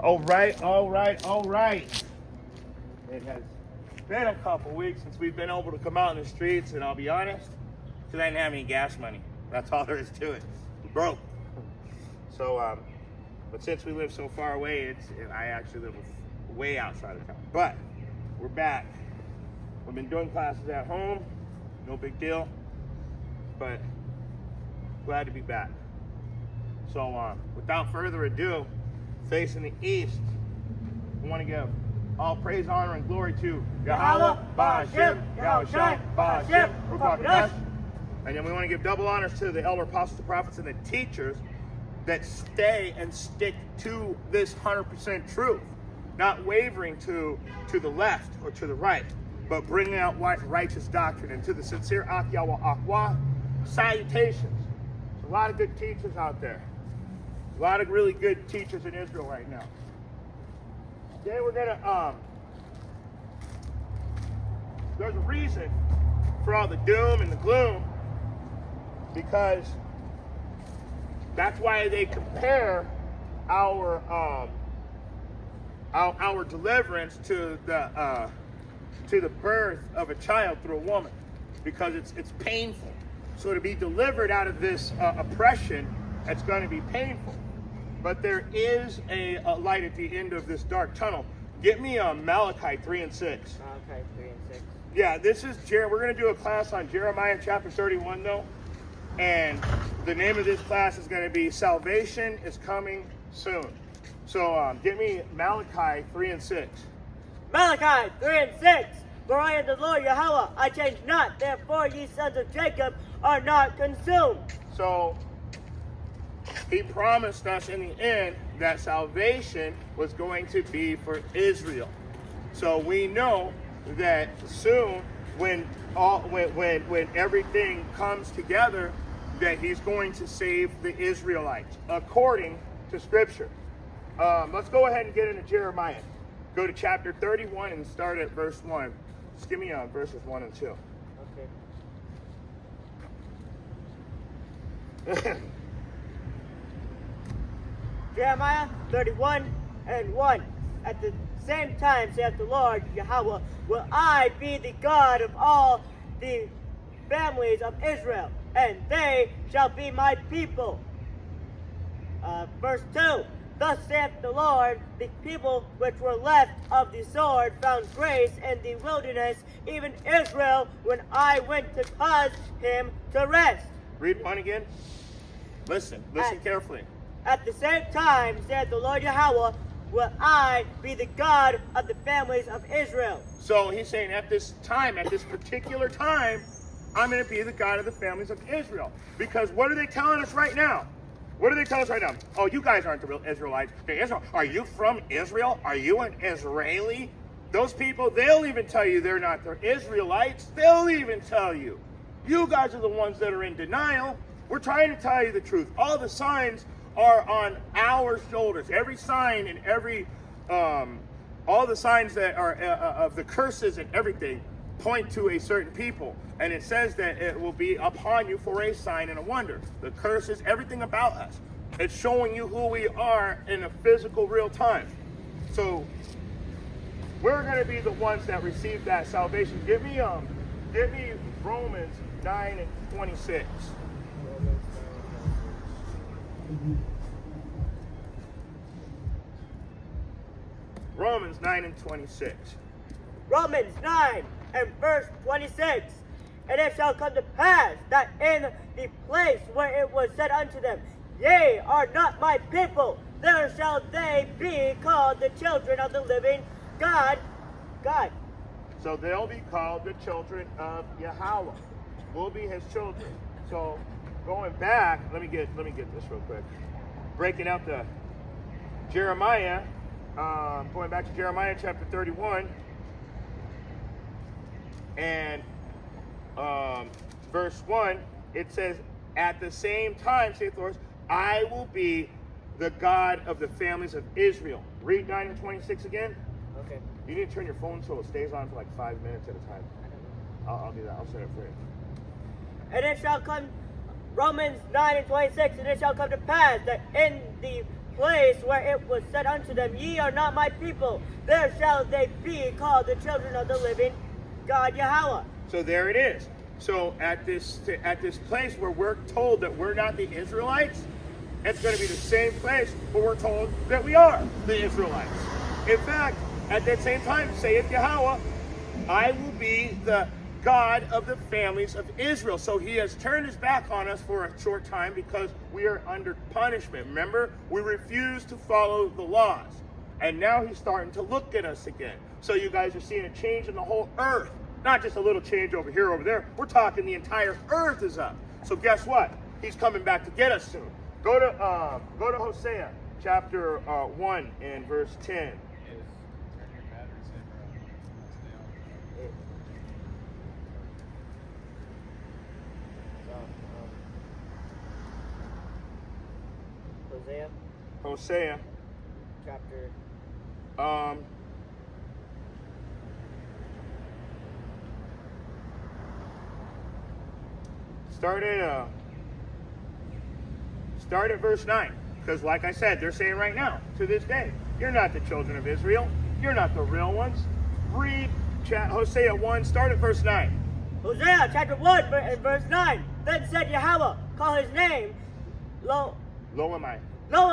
All right, all right, all right. It has been a couple weeks since we've been able to come out in the streets, and I'll be honest, because I didn't have any gas money. That's all there is to it. We're broke. So, but since we live so far away, I actually live way outside of town. But we're back. We've been doing classes at home, no big deal, but glad to be back. So, without further ado, facing the east, we want to give all praise, honor, and glory to Yahweh, Ba'ashem, Yahushai, Ba'ashem, Ruach HaKodesh. And then we want to give double honors to the elder apostles, the prophets, and the teachers that stay and stick to this 100% truth, not wavering to the left or to the right, but bringing out righteous doctrine. And to the sincere Akyawa Akwa, salutations. There's a lot of good teachers out there. A lot of really good teachers in Israel right now. Today we're gonna, there's a reason for all the doom and the gloom, because that's why they compare our deliverance to the birth of a child through a woman, because it's painful. So to be delivered out of this oppression, it's going to be painful. But there is a light at the end of this dark tunnel. Get me Malachi 3 and 6. Malachi 3 and 6. Yeah, this is we're going to do a class on Jeremiah chapter 31 though. And the name of this class is going to be Salvation is Coming Soon. So get me Malachi 3 and 6. Malachi 3 and 6. For I am the Lord Yahweh, I change not, therefore ye sons of Jacob are not consumed. So he promised us in the end that salvation was going to be for Israel. So we know that soon, when everything comes together, that he's going to save the Israelites according to Scripture. Let's go ahead and get into Jeremiah. Go to chapter 31 and start at verse 1. Just give me verses 1 and 2. Okay. Jeremiah 31 and 1. At the same time, saith the Lord Yahweh, will I be the God of all the families of Israel, and they shall be my people. Verse 2. Thus saith the Lord, the people which were left of the sword found grace in the wilderness, even Israel, when I went to cause him to rest. Read 1 again. Listen carefully. At the same time, said the Lord Yahweh, will I be the God of the families of Israel. So he's saying at this time, at this particular time, I'm going to be the God of the families of Israel. Because what are they telling us right now? What do they tell us right now? Oh, you guys aren't the real Israelites. Hey, Israel, are you from Israel? Are you an Israeli? Those people, they'll even tell you they're not. They're Israelites. They'll even tell you. You guys are the ones that are in denial. We're trying to tell you the truth. All the signs are on our shoulders. Every sign and every, all the signs that are of the curses and everything point to a certain people. And it says that it will be upon you for a sign and a wonder. The curses, everything about us. It's showing you who we are in a physical real time. So we're going to be the ones that receive that salvation. Give me Romans 9 and 26. Romans 9 and 26. Romans 9 and verse 26. And it shall come to pass that in the place where it was said unto them, Ye are not my people, there shall they be called the children of the living God. So they'll be called the children of Yahweh. We'll be his children. So going back, let me get this real quick. Breaking out the Jeremiah, going back to Jeremiah chapter 31 and verse 1, it says, at the same time, saith the Lord, I will be the God of the families of Israel. Read 9 and 26 again. Okay. You need to turn your phone so it stays on for like 5 minutes at a time. I'll do that. I'll set it for you. And it shall come, Romans 9 and 26, and it shall come to pass that in the place where it was said unto them, Ye are not my people, there shall they be called the children of the living God Yahweh. So there it is. So at this place where we're told that we're not the Israelites, it's going to be the same place where we're told that we are the Israelites. In fact, at that same time, saith Yahweh, I will be the God of the families of Israel. So he has turned his back on us for a short time because we are under punishment. Remember, we refuse to follow the laws. And now he's starting to look at us again. So you guys are seeing a change in the whole earth. Not just a little change over here, over there. We're talking the entire earth is up. So guess what? He's coming back to get us soon. Go to Hosea chapter 1 and verse 10. Hosea chapter start at verse 9, because like I said, they're saying right now, to this day, you're not the children of Israel, you're not the real ones. Read Hosea 1, start at verse 9. Hosea chapter 1 and verse 9. Then said Yahweh, call his name Lo am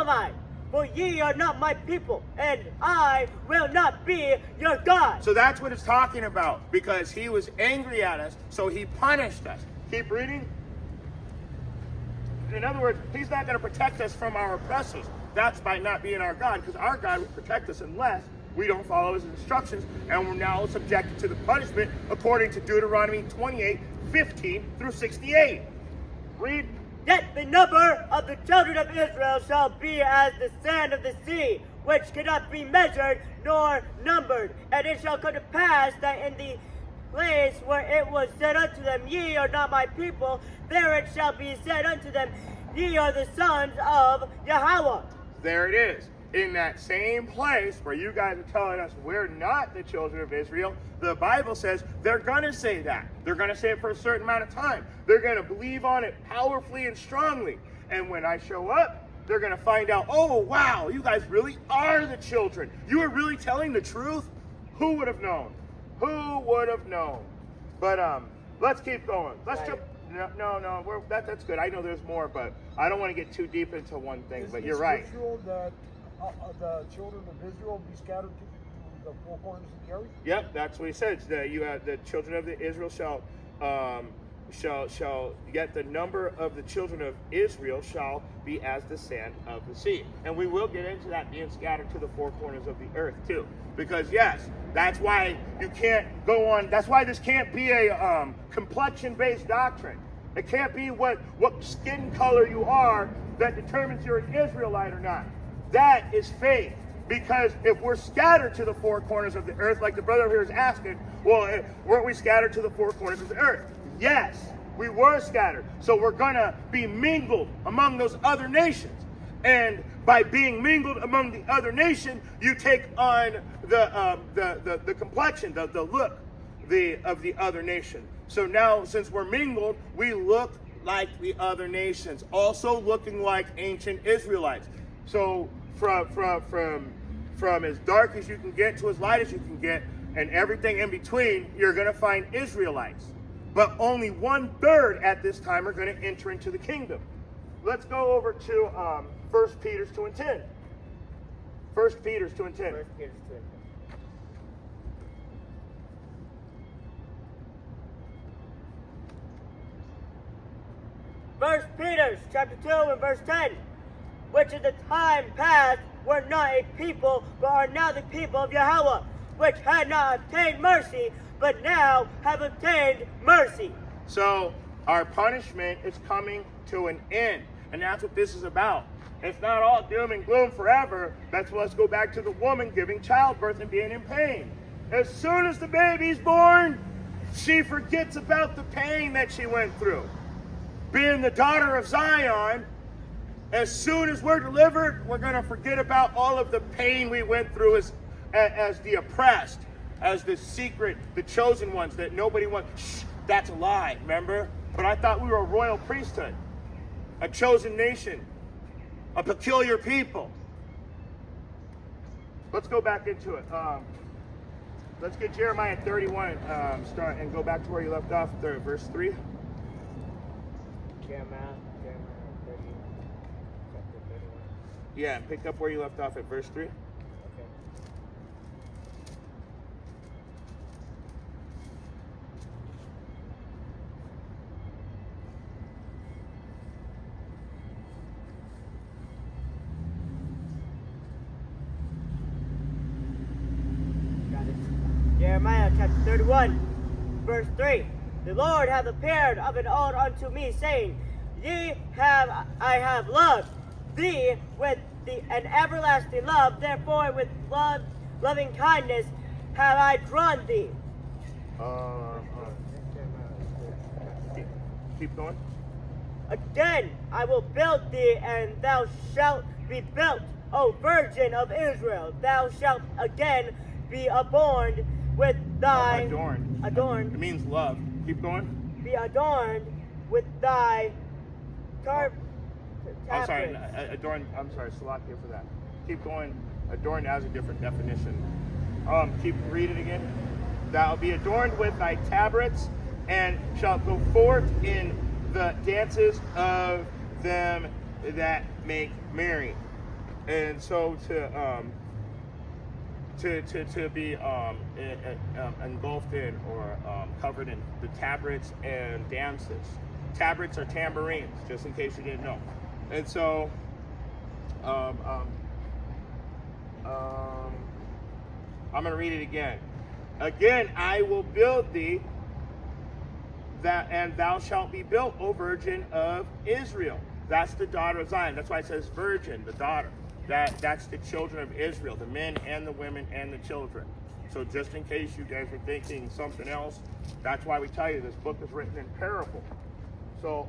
I, for ye are not my people, and I will not be your God. So that's what it's talking about, because he was angry at us, so he punished us. Keep reading. In other words, he's not going to protect us from our oppressors. That's by not being our God, because our God would protect us unless we don't follow his instructions, and we're now subjected to the punishment according to Deuteronomy 28, 15 through 68. Read. Yet the number of the children of Israel shall be as the sand of the sea, which cannot be measured nor numbered. And it shall come to pass that in the place where it was said unto them, Ye are not my people, there it shall be said unto them, Ye are the sons of Yahweh. There it is. In that same place where you guys are telling us we're not the children of Israel, the Bible says they're going to say that. They're going to say it for a certain amount of time. They're going to believe on it powerfully and strongly. And when I show up, they're going to find out, oh, wow, you guys really are the children. You are really telling the truth? Who would have known? Who would have known? But let's keep going. Let's jump. No, that's good. I know there's more, but I don't want to get too deep into one thing, but you're right. That the children of Israel be scattered to the four corners of the earth? Yep, that's what he says. The children of Israel shall yet the number of the children of Israel shall be as the sand of the sea. And we will get into that being scattered to the four corners of the earth too. Because yes, that's why you can't go on. That's why this can't be a complexion-based doctrine. It can't be what skin color you are that determines you're an Israelite or not. That is faith. Because if we're scattered to the four corners of the earth, like the brother here is asking, well, weren't we scattered to the four corners of the earth? Yes, we were scattered. So we're going to be mingled among those other nations. And by being mingled among the other nation, you take on the complexion, the look of the other nation. So now, since we're mingled, we look like the other nations, also looking like ancient Israelites. So from as dark as you can get to as light as you can get, and everything in between, you're going to find Israelites. But only 1/3 at this time are going to enter into the kingdom. Let's go over to 1 Peter 2 and 10. 1 Peter 2 and 10. 1 Peter 2 and 10. First Peter chapter 2 and verse 10. Which in the time past were not a people, but are now the people of Yahweh, which had not obtained mercy, but now have obtained mercy. So our punishment is coming to an end. And that's what this is about. It's not all doom and gloom forever. Let's go back to the woman giving childbirth and being in pain. As soon as the baby's born, she forgets about the pain that she went through. Being the daughter of Zion, as soon as we're delivered, we're going to forget about all of the pain we went through as the oppressed, as the secret, the chosen ones that nobody wants. Shh, that's a lie, remember? But I thought we were a royal priesthood, a chosen nation, a peculiar people. let's go back into it. Let's get Jeremiah 31 start and go back to where you left off, verse 3. Jeremiah 30, chapter 31. Yeah, and pick up where you left off at verse 3. Okay. Got it. Jeremiah chapter 31, verse 3. The Lord hath appeared of an old unto me, saying, I have loved thee with an everlasting love, therefore with loving kindness have I drawn thee. Keep going. Again I will build thee, and thou shalt be built, O Virgin of Israel. Thou shalt again be adorned with thy... Adorned. Adorned. It means love. Keep going. Be adorned with thy... I'm sorry, adorned. I'm sorry, Salakia for that. Keep going. Adorned has a different definition. Keep reading again. Thou be adorned with thy tabrets, and shalt go forth in the dances of them that make merry. And so to be engulfed in or covered in the tabrets and dances. Tabrets are tambourines, just in case you didn't know. And so, I'm going to read it again. Again, I will build thee, and thou shalt be built, O Virgin of Israel. That's the daughter of Zion. That's why it says virgin, the daughter. That's the children of Israel, the men and the women and the children. So just in case you guys were thinking something else, that's why we tell you this book is written in parable. So,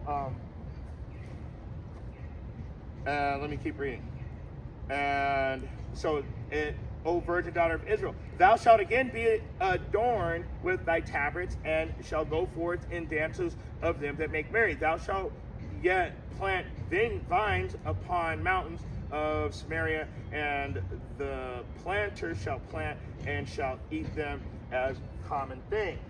let me keep reading. And so, O Virgin daughter of Israel, thou shalt again be adorned with thy tabrets, and shall go forth in dances of them that make merry. Thou shalt yet plant vines upon mountains of Samaria, and the planters shall plant and shall eat them as common things.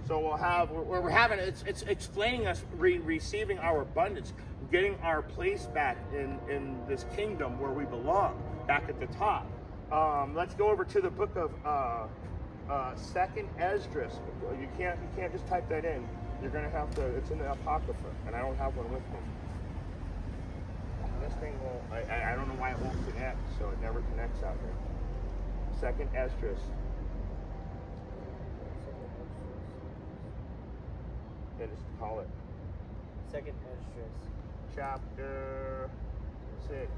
So we're having it's explaining us receiving our abundance, getting our place back in this kingdom where we belong, back at the top. Let's go over to the book of 2nd Esdras. You can't just type that in. You're gonna have to. It's in the Apocrypha, and I don't have one with me. This thing won't. I don't know why it won't connect. So it never connects out here. 2nd Esdras. Yeah, just call it. 2nd Esdras. Chapter 6.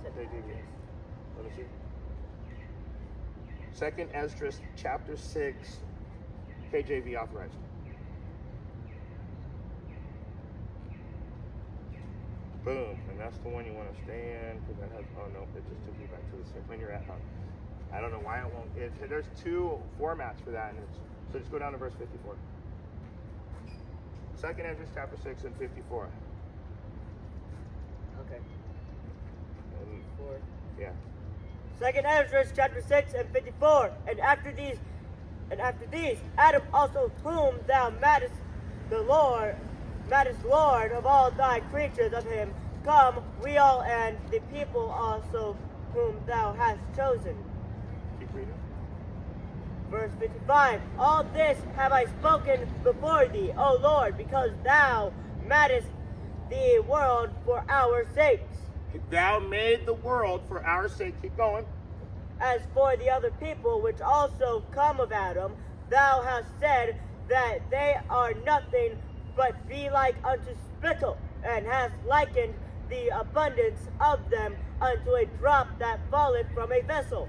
Second Esdras. Let me see. 2nd Esdras, chapter 6. KJV authorized. Boom, and that's the one you want to stay in, because that has, oh no, it just took you back to the 6 when you're at home. I don't know why it won't, there's 2 formats for that, and so just go down to verse 54. 2nd Esdras chapter 6 and 54. Okay. And, 4. yeah. 2nd Esdras chapter 6 and 54. And after these, Adam also, whom thou madest Lord of all thy creatures of him, come we all, and the people also whom thou hast chosen. Keep reading. Verse 55. All this have I spoken before thee, O Lord, because thou madest the world for our sakes. Thou made the world for our sake. Keep going. As for the other people which also come of Adam, thou hast said that they are nothing but be like unto spittle, and hast likened the abundance of them unto a drop that falleth from a vessel.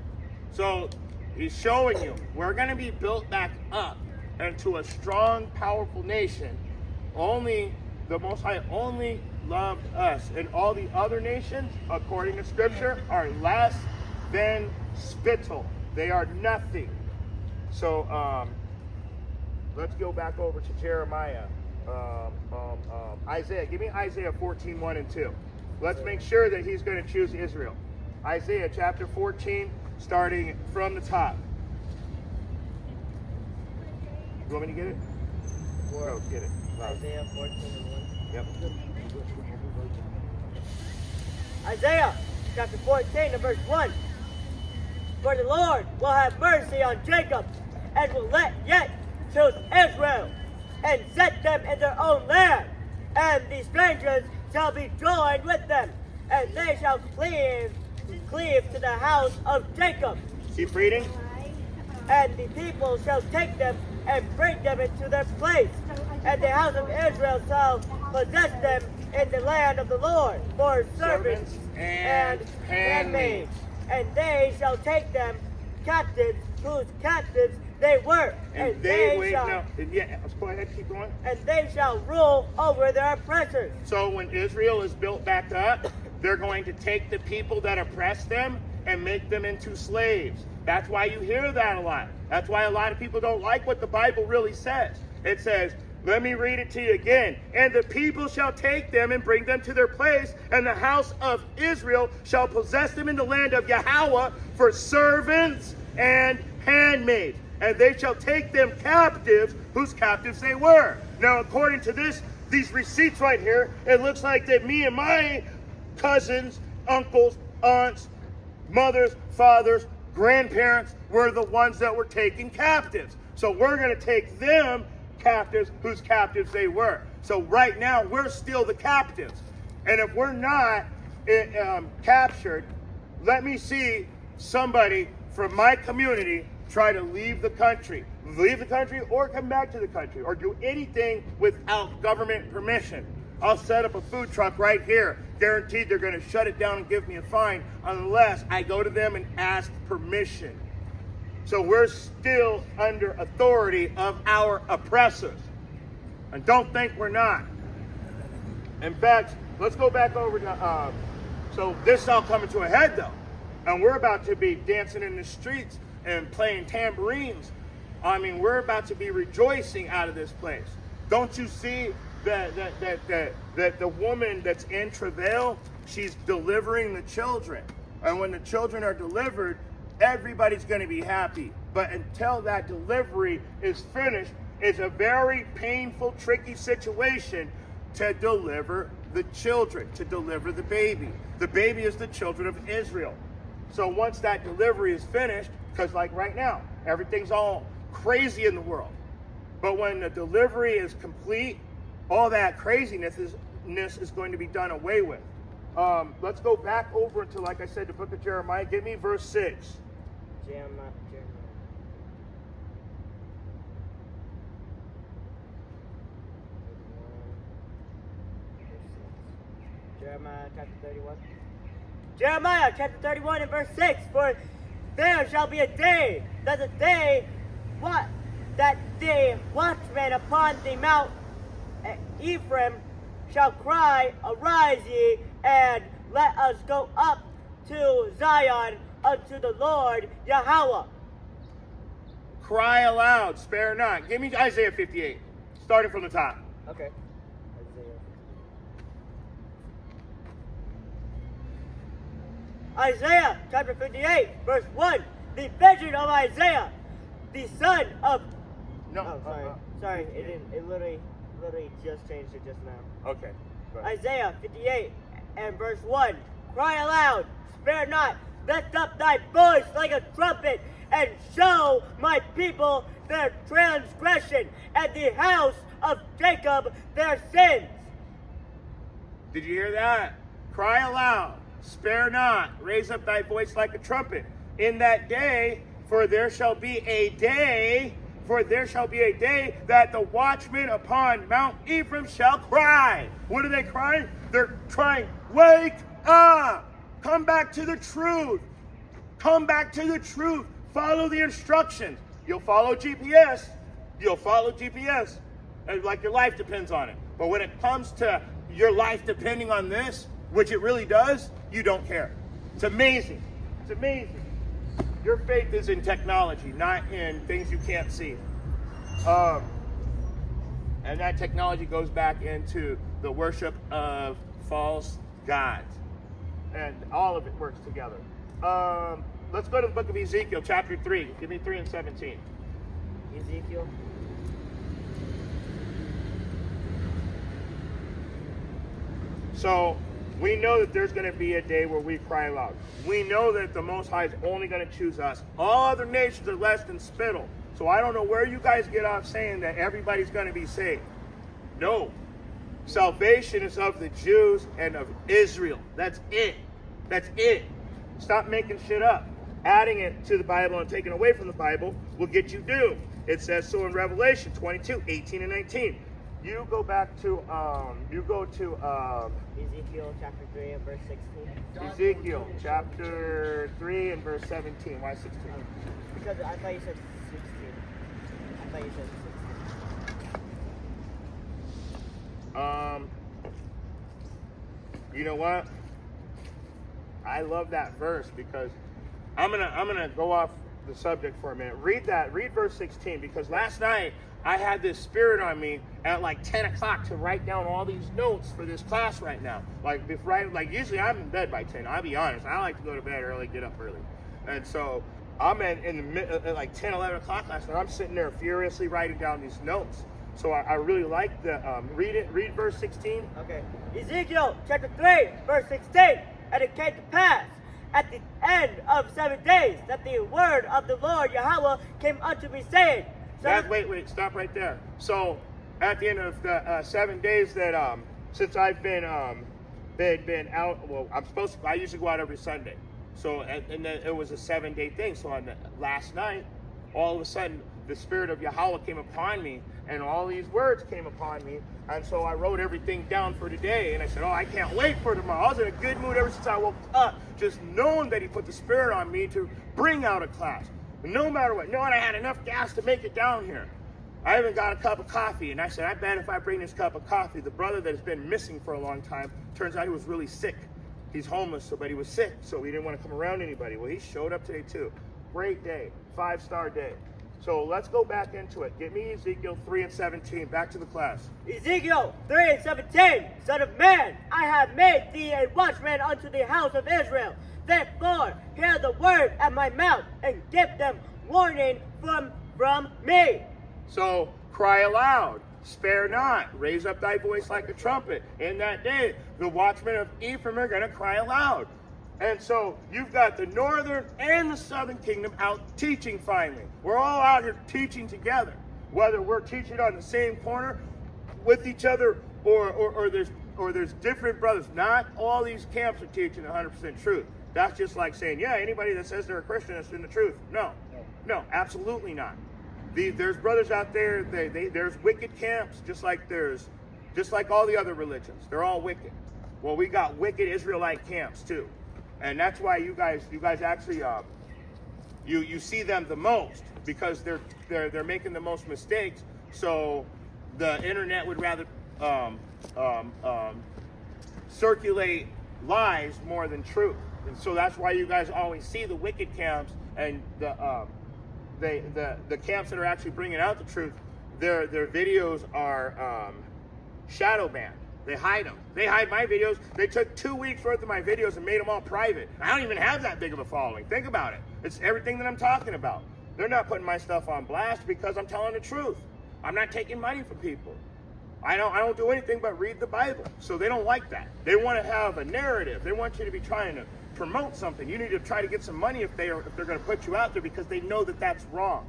So he's showing you we're going to be built back up into a strong, powerful nation. Only the Most High only loved us, and all the other nations, according to Scripture, are less than spittle. They are nothing. So let's go back over to Jeremiah. Isaiah. Give me Isaiah 14:1 and 2. Let's make sure that he's going to choose Israel. Isaiah chapter 14, starting from the top. You want me to get it? Go, get it. Isaiah 14:1. Yep. Isaiah chapter 14 and verse 1. For the Lord will have mercy on Jacob, and will yet choose Israel, and set them in their own land. And the strangers shall be joined with them, and they shall cleave to the house of Jacob. Keep reading. And the people shall take them and bring them into their place. And the house of Israel shall possess them in the land of the Lord for servants and handmaids. And they shall take them captives, whose captives they were. And they shall, yeah, let's go ahead, keep going. And they shall rule over their oppressors. So when Israel is built back up, they're going to take the people that oppress them and make them into slaves. That's why you hear that a lot. That's why a lot of people don't like what the Bible really says. It says, let me read it to you again. And the people shall take them and bring them to their place, and the house of Israel shall possess them in the land of Yahweh for servants and handmaids. And they shall take them captives, whose captives they were. Now, according to these receipts right here, it looks like that me and my cousins, uncles, aunts, mothers, fathers, grandparents were the ones that were taken captives. So we're going to take them captives, whose captives they were. So right now, we're still the captives. And if we're not captured, let me see somebody from my community try to leave the country or come back to the country or do anything without government permission. I'll set up a food truck right here. Guaranteed they're going to shut it down and give me a fine unless I go to them and ask permission. So we're still under authority of our oppressors. And don't think we're not. In fact, let's go back over to, so this is all coming to a head though. And we're about to be dancing in the streets and playing tambourines. I mean, we're about to be rejoicing out of this place. Don't you see that the woman that's in travail, she's delivering the children. And when the children are delivered, everybody's going to be happy. But until that delivery is finished, it's a very painful, tricky situation to deliver the children, to deliver the baby. The baby is the children of Israel. So once that delivery is finished, because like right now, everything's all crazy in the world. But when the delivery is complete, all that craziness is going to be done away with. Let's go back over into, like I said, the book of Jeremiah. Give me verse 6. Jeremiah chapter 31. Jeremiah chapter 31 and verse 6. For there shall be a day, that the watchman upon the mount Ephraim shall cry, arise ye, and let us go up to Zion unto the Lord Yahweh. Cry aloud, spare not. Give me Isaiah 58, starting from the top. Okay. Isaiah chapter 58, verse 1. The vision of Isaiah, the son of... No. Sorry. It literally just changed it just now. Okay. Isaiah 58 and verse 1. Cry aloud, spare not, lift up thy voice like a trumpet, and show my people their transgression, and the house of Jacob their sins. Did you hear that? Cry aloud, spare not, raise up thy voice like a trumpet. In that day, for there shall be a day that the watchmen upon Mount Ephraim shall cry. What are they crying? They're crying, wake up! Come back to the truth. Come back to the truth. Follow the instructions. You'll follow GPS. Like your life depends on it. But when it comes to your life depending on this, which it really does, you don't care. It's amazing. It's amazing. Your faith is in technology, not in things you can't see. And that technology goes back into the worship of false gods. And all of it works together. Let's go to the book of Ezekiel, chapter 3. Give me 3 and 17. Ezekiel. So we know that there's going to be a day where we cry aloud. We know that the Most High is only going to choose us. All other nations are less than spittle. So I don't know where you guys get off saying that everybody's going to be saved. No. Salvation is of the Jews and of Israel. That's it. That's it. Stop making shit up. Adding it to the Bible and taking away from the Bible will get you doomed. It says so in Revelation 22, 18 and 19. You go back to, Ezekiel chapter 3 and verse 16. Ezekiel chapter 3 and verse 17. Why 16? Because I thought you said 16. I thought you said 16. You know what? I love that verse because I'm gonna go off the subject for a minute. Read verse 16, because last night I had this spirit on me at like 10 o'clock to write down all these notes for this class right now. Like usually I'm in bed by 10. I'll be honest. I like to go to bed early, get up early. And so I'm at like 10, 11 o'clock last night. I'm sitting there furiously writing down these notes. So I really like the, read verse 16. Okay. Ezekiel chapter 3, verse 16. And it came to pass at the end of 7 days that the word of the Lord Yahweh came unto me, saying, Wait, stop right there. So at the end of the 7 days that since I've been out, well, I usually go out every Sunday. So and then it was a 7-day thing. So on last night, all of a sudden the spirit of Yahweh came upon me, and all these words came upon me, and so I wrote everything down for today. And I said, I can't wait for tomorrow. I was in a good mood ever since I woke up, just knowing that he put the spirit on me to bring out a class. No matter what, knowing I had enough gas to make it down here. I even got a cup of coffee, and I said, I bet if I bring this cup of coffee, the brother that has been missing for a long time, turns out he was really sick. He's homeless, but he was sick, so he didn't want to come around anybody. Well, he showed up today too. Great day, 5-star day. So let's go back into it. Get me Ezekiel 3 and 17. Back to the class. Ezekiel 3 and 17. Son of man, I have made thee a watchman unto the house of Israel. Therefore, hear the word at my mouth, and give them warning from me. So cry aloud, spare not, raise up thy voice like a trumpet. In that day, the watchmen of Ephraim are going to cry aloud. And so you've got the northern and the southern kingdom out teaching finally. We're all out here teaching together. Whether we're teaching on the same corner with each other or there's different brothers. Not all these camps are teaching 100% truth. That's just like saying, yeah, anybody that says they're a Christian is in the truth. No, absolutely not. There's brothers out there, there's wicked camps, just like all the other religions. They're all wicked. Well, we got wicked Israelite camps too. And that's why you guys actually you see them the most, because they're making the most mistakes. So the internet would rather circulate lies more than truth. And so that's why you guys always see the wicked camps and the camps that are actually bringing out the truth. Their videos are shadow banned. They hide them. They hide my videos. They took 2 weeks worth of my videos and made them all private. I don't even have that big of a following. Think about it. It's everything that I'm talking about. They're not putting my stuff on blast because I'm telling the truth. I'm not taking money from people. I don't do anything but read the Bible. So they don't like that. They want to have a narrative. They want you to be trying to promote something. You need to try to get some money if they're going to put you out there, because they know that that's wrong.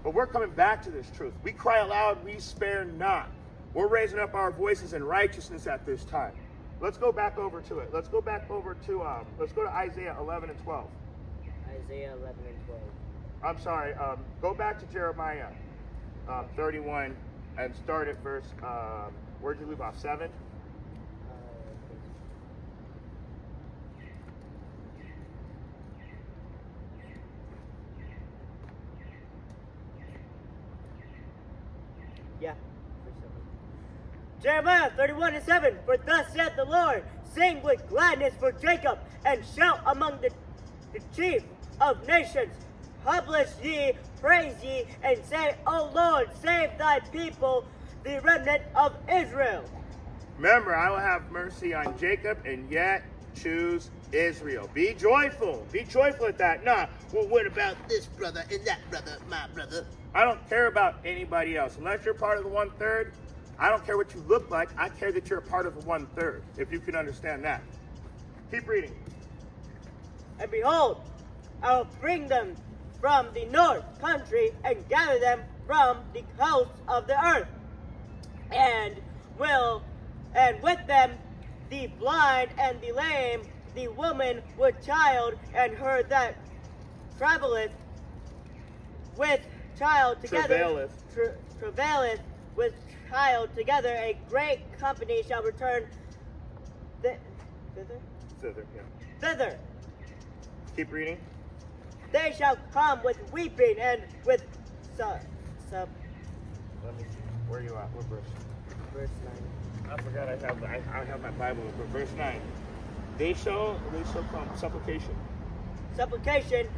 But we're coming back to this truth. We cry aloud, we spare not. We're raising up our voices in righteousness at this time. Let's go back over to it. Let's go to Isaiah 11 and 12. Isaiah 11 and 12. I'm sorry. Go back to Jeremiah 31 and start at verse, where'd you leave off, 7? Yeah. Jeremiah 31 and 7. For thus saith the Lord, sing with gladness for Jacob, and shout among the chief of nations. Publish ye, praise ye, and say, O Lord, save thy people, the remnant of Israel. Remember, I will have mercy on Jacob and yet choose Israel. Be joyful. Be joyful at that. Nah, well, what about this brother and that brother, my brother? I don't care about anybody else. Unless you're part of the 1/3, I don't care what you look like. I care that you're a part of the 1/3, if you can understand that. Keep reading. And behold, I will bring them from the north country and gather them from the coasts of the earth, and with them the blind and the lame, the woman with child, and her that travaileth with child together, travaileth with child together. A great company shall return Thither, yeah. thither. Keep reading. They shall come with weeping and with Let me see. Where are you at? What verse? verse 9. I forgot I have my Bible open. Verse 9. They shall come. Supplication. Supplication,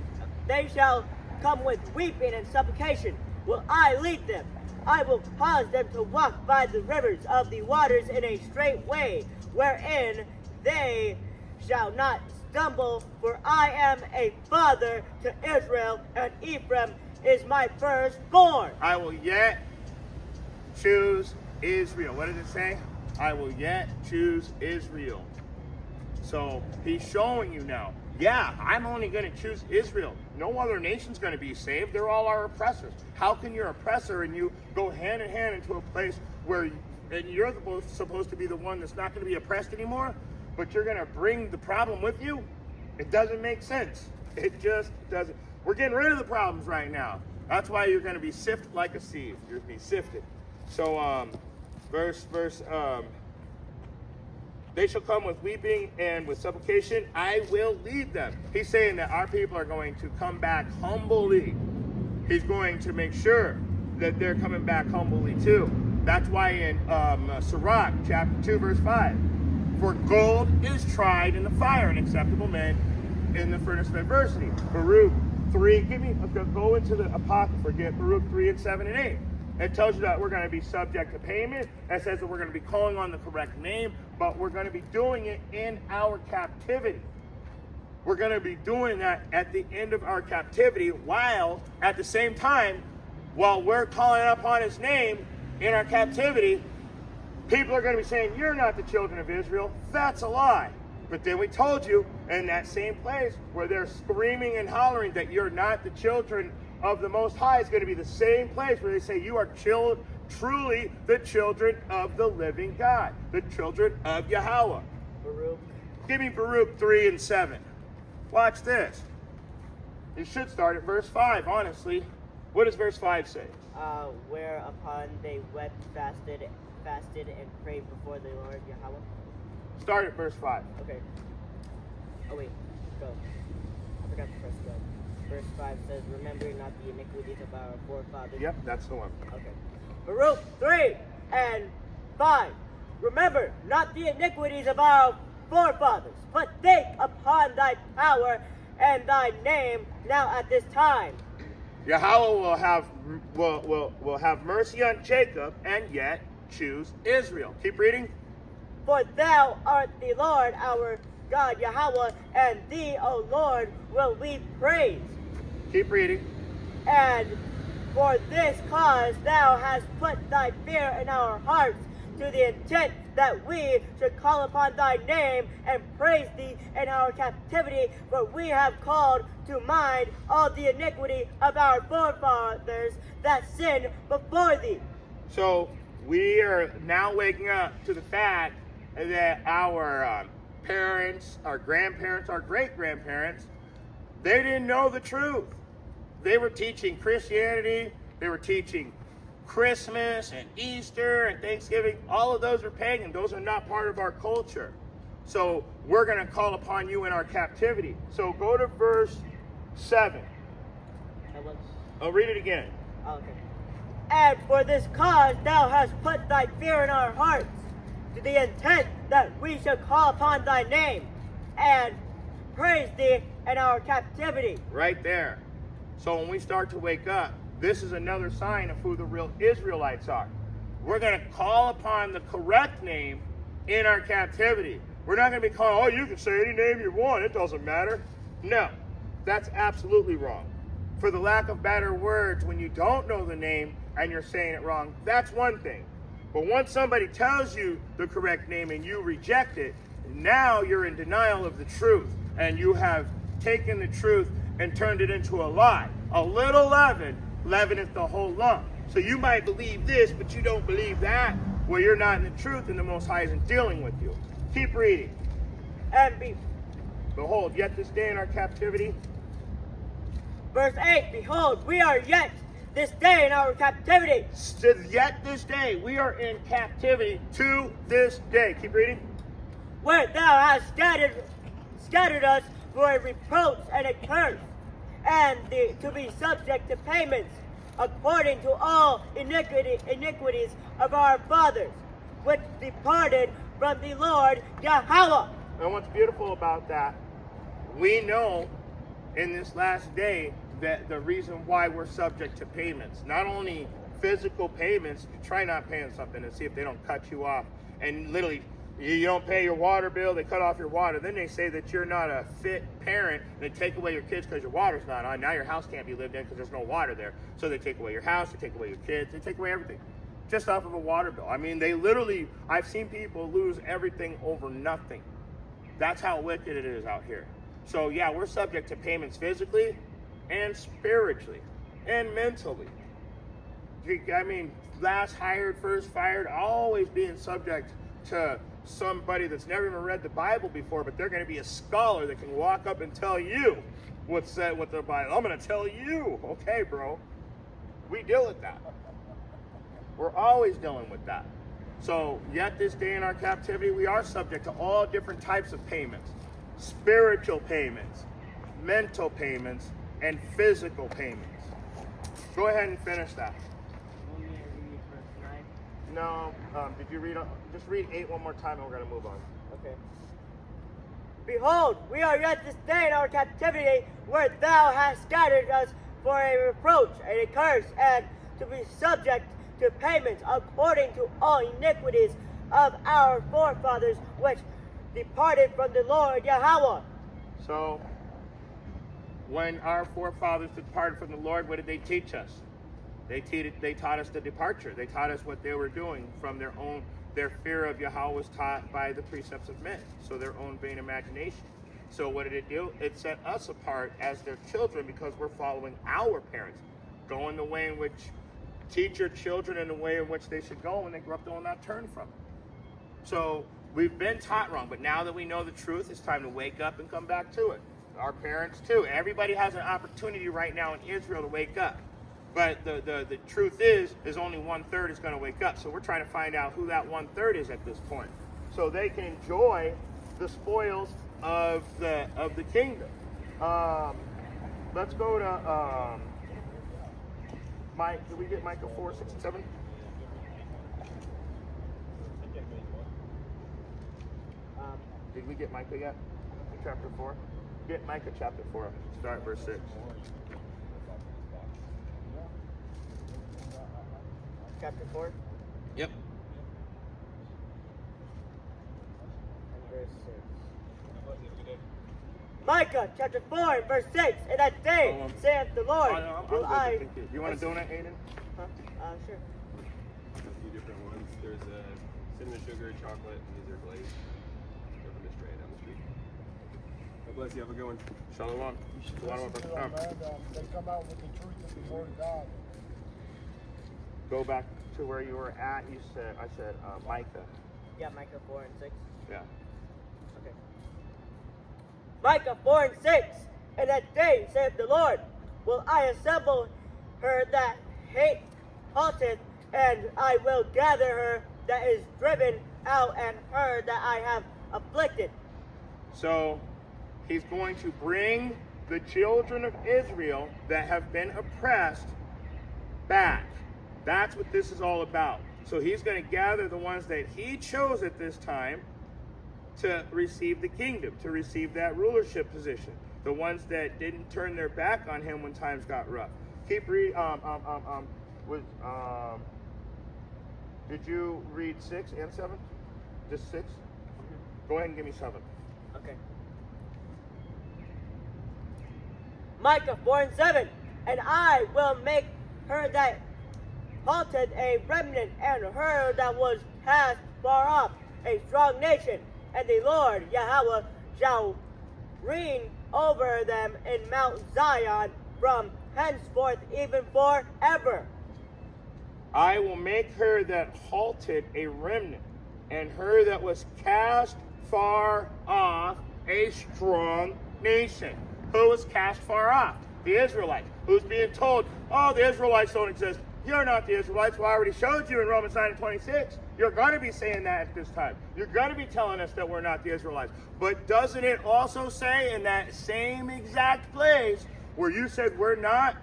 they shall come with weeping and supplication. Will I lead them? I will cause them to walk by the rivers of the waters in a straight way, wherein they shall not stumble. For I am a father to Israel, and Ephraim is my firstborn. I will yet choose Israel. What does it say? I will yet choose Israel. So he's showing you now. Yeah, I'm only going to choose Israel. No other nation's going to be saved. They're all our oppressors. How can your oppressor and you go hand in hand into a place where and you're supposed to be the one that's not going to be oppressed anymore, but you're going to bring the problem with you? It doesn't make sense. It just doesn't. We're getting rid of the problems right now. That's why you're going to be sifted like a sieve. You're going to be sifted. So, they shall come with weeping and with supplication. I will lead them. He's saying that our people are going to come back humbly. He's going to make sure that they're coming back humbly too. That's why in Sirach chapter 2 verse 5, for gold is tried in the fire, and acceptable men in the furnace of adversity. Baruch 3, go into the Apocrypha, get Baruch 3 and 7 and 8. It tells you that we're going to be subject to payment. It says that we're going to be calling on the correct name, but we're going to be doing it in our captivity. We're going to be doing that at the end of our captivity, while at the same time, while we're calling upon his name in our captivity, people are going to be saying, you're not the children of Israel. That's a lie. But then we told you in that same place where they're screaming and hollering that you're not the children of the Most High is going to be the same place where they say you are truly the children of the living God, the children of Yahweh. Baruch. Give me Baruch 3 and 7. Watch this. You should start at verse 5, honestly. What does verse 5 say? Whereupon they wept, fasted, and prayed before the Lord Yahweh. Start at verse 5. Okay. Oh wait, go. I forgot to press go. Verse 5 says, remembering not the iniquities of our forefathers. Yep, that's the one. Okay. Baruch 3 and 5. Remember not the iniquities of our forefathers, but think upon thy power and thy name now at this time. Yahweh will have mercy on Jacob and yet choose Israel. Keep reading. For thou art the Lord our God Yahweh, and thee, O Lord, will we praise. Keep reading. And for this cause thou hast put thy fear in our hearts, to the intent that we should call upon thy name and praise thee in our captivity, for we have called to mind all the iniquity of our forefathers that sinned before thee. So we are now waking up to the fact that our parents, our grandparents, our great-grandparents, they didn't know the truth. They were teaching Christianity, they were teaching Christmas and Easter and Thanksgiving. All of those are pagan. Those are not part of our culture. So we're going to call upon you in our captivity. So go to verse 7. I'll read it again. Okay. And for this cause thou hast put thy fear in our hearts, to the intent that we shall call upon thy name and praise thee in our captivity. Right there. So when we start to wake up, this is another sign of who the real Israelites are. We're going to call upon the correct name in our captivity. We're not going to be calling, oh, you can say any name you want. It doesn't matter. No, that's absolutely wrong. For the lack of better words, when you don't know the name and you're saying it wrong, that's one thing. But once somebody tells you the correct name and you reject it, now you're in denial of the truth. And you have taken the truth and turned it into a lie. A little leaven leaveneth the whole lump. So you might believe this, but you don't believe that. Well, you're not in the truth, and the Most High isn't dealing with you. Keep reading. And Behold, yet this day in our captivity. verse 8, behold, we are yet this day in our captivity. Yet this day, we are in captivity to this day. Keep reading. Where thou hast scattered us for a reproach and a curse, and to be subject to payments, according to all iniquities of our fathers, which departed from the Lord Yahweh. And what's beautiful about that, we know in this last day that the reason why we're subject to payments, not only physical payments, try not paying something and see if they don't cut you off. And literally, you don't pay your water bill, they cut off your water. Then they say that you're not a fit parent, and they take away your kids because your water's not on. Now your house can't be lived in because there's no water there. So they take away your house, they take away your kids, they take away everything. Just off of a water bill. I mean, they literally, I've seen people lose everything over nothing. That's how wicked it is out here. So yeah, we're subject to payments physically and spiritually and mentally. I mean, last hired, first fired, always being subject to somebody that's never even read the Bible before, but they're going to be a scholar that can walk up and tell you what's said with the Bible. I'm going to tell you. Okay, bro. We deal with that. We're always dealing with that. So, yet this day in our captivity, we are subject to all different types of payments. Spiritual payments, mental payments, and physical payments. Go ahead and finish that. No, did you read? Just read 8 one more time and we're going to move on. Okay. Behold, we are yet this day in our captivity, where thou hast scattered us for a reproach and a curse, and to be subject to payments according to all iniquities of our forefathers, which departed from the Lord Yahweh. So, when our forefathers departed from the Lord, what did they teach us? They taught us the departure. They taught us what they were doing from their fear of Yahweh was taught by the precepts of men, so their own vain imagination. So what did it do? It set us apart as their children because we're following our parents, going the way in which teach your children in the way in which they should go when they grow up, they will not turn from it. So we've been taught wrong, but now that we know the truth, it's time to wake up and come back to it. Our parents too. Everybody has an opportunity right now in Israel to wake up. But the truth is only 1/3 is going to wake up. So we're trying to find out who that 1/3 is at this point, so they can enjoy the spoils of the kingdom. Let's go to Mike. Did we get Micah 4, 6, and 7? Did we get Micah yet? Chapter 4. Get Micah chapter 4. Start verse 6. Chapter 4. Yep. And verse 6. Micah chapter 4 and verse 6. In that day, saith the Lord, will I... You want a donut, Aiden? Huh? Sure. A few different ones. There's cinnamon sugar, chocolate, and these are glazed. They're from the straight down the street. God bless you. Have a good one. Shalom. They come out with the truth of the word of God. Go back to where you were at. I said Micah. Yeah, Micah 4 and 6. Yeah. Okay. Micah 4 and 6. In that day, saith the Lord, will I assemble her that hateth, and I will gather her that is driven out, and her that I have afflicted. So he's going to bring the children of Israel that have been oppressed back. That's what this is all about. So he's going to gather the ones that he chose at this time to receive the kingdom, to receive that rulership position. The ones that didn't turn their back on him when times got rough. Keep reading. Did you read 6 and 7? Just 6? Go ahead and give me 7. Okay. Micah 4:7. And I will make her that halted a remnant, and her that was cast far off a strong nation. And the Lord Yahweh shall reign over them in Mount Zion from henceforth even forever. I will make her that halted a remnant, and her that was cast far off a strong nation. Who was cast far off? The Israelites. Who's being told, oh, the Israelites don't exist. You're not the Israelites. Well, I already showed you in Romans 9:26. You're going to be saying that at this time. You're going to be telling us that we're not the Israelites. But doesn't it also say in that same exact place where you said we're not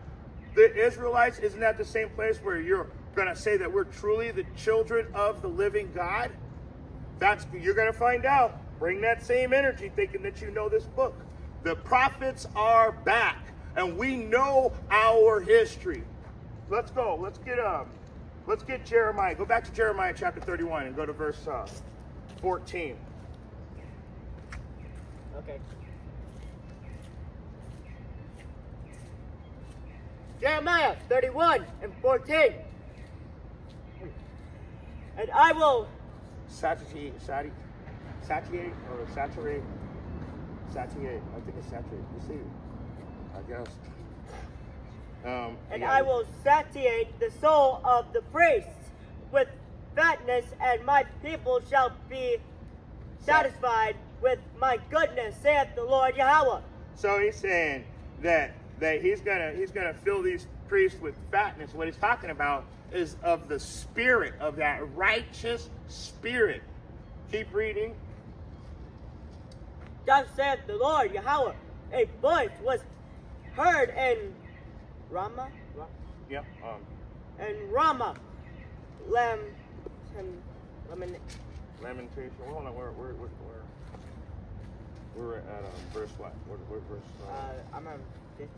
the Israelites, isn't that the same place where you're going to say that we're truly the children of the living God? You're going to find out. Bring that same energy thinking that you know this book. The prophets are back, and we know our history. Let's go. Let's get Jeremiah. Go back to Jeremiah chapter 31 and go to verse 14. Okay. Jeremiah 31:14. And I will Saturate. I think it's saturate. You see, I guess. And I will satiate the soul of the priests with fatness, and my people shall be satisfied with my goodness, saith the Lord Yahweh. So he's saying that he's gonna fill these priests with fatness. What he's talking about is of the spirit, of that righteous spirit. Keep reading. Thus saith the Lord Yahweh, a voice was heard in Ramah, Yep. and Ramah, Lamentation. Hold on. We're at verse what? What verse? I'm on 15.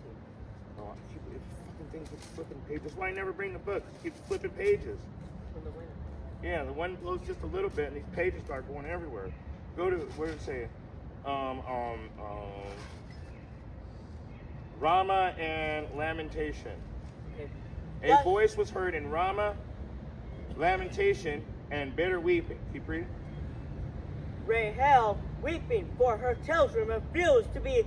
Oh, fucking things keep flipping pages. That's why I never bring the book. It keeps flipping pages. From the wind. Yeah, the wind blows just a little bit, and these pages start going everywhere. Go to where did it say? Ramah and lamentation. Okay. A voice was heard in Ramah, lamentation, and bitter weeping. Keep reading. Rahel weeping, for her children refused to be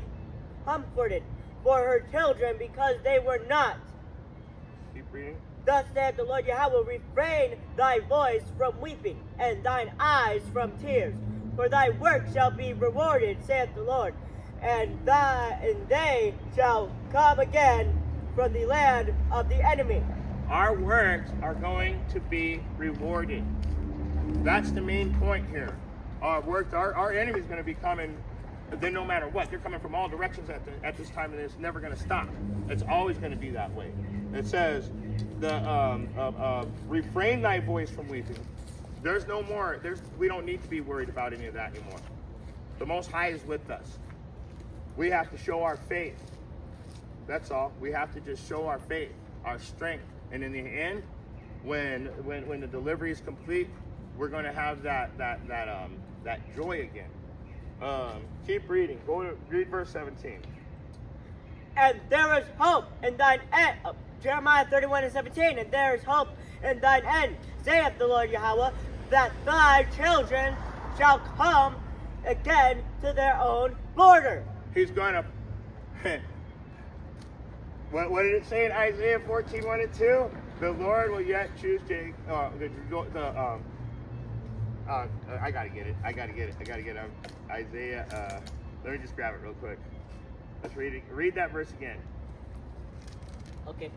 comforted for her children because they were not. Keep reading. Thus saith the Lord Yahweh, refrain thy voice from weeping, and thine eyes from tears. For thy work shall be rewarded, saith the Lord, and they shall come again from the land of the enemy. Our works are going to be rewarded. That's the main point here. Our works, our enemy's going to be coming. Then no matter what, they're coming from all directions at this time, and it's never going to stop. It's always going to be that way. It says, refrain thy voice from weeping. There's no more. We don't need to be worried about any of that anymore. The Most High is with us. We have to show our faith. That's all. We have to just show our faith, our strength, and in the end, when the delivery is complete, we're going to have that joy again. Keep reading. Go to read verse 17. And there is hope in thine end. Jeremiah 31:17. And there is hope in thine end, saith the Lord Yahweh, that thy children shall come again to their own border. He's going to... What did it say in Isaiah 14:1-2? The Lord will yet choose Jacob. I gotta get it. Isaiah. Let me just grab it real quick. Let's read it. Read that verse again. Okay.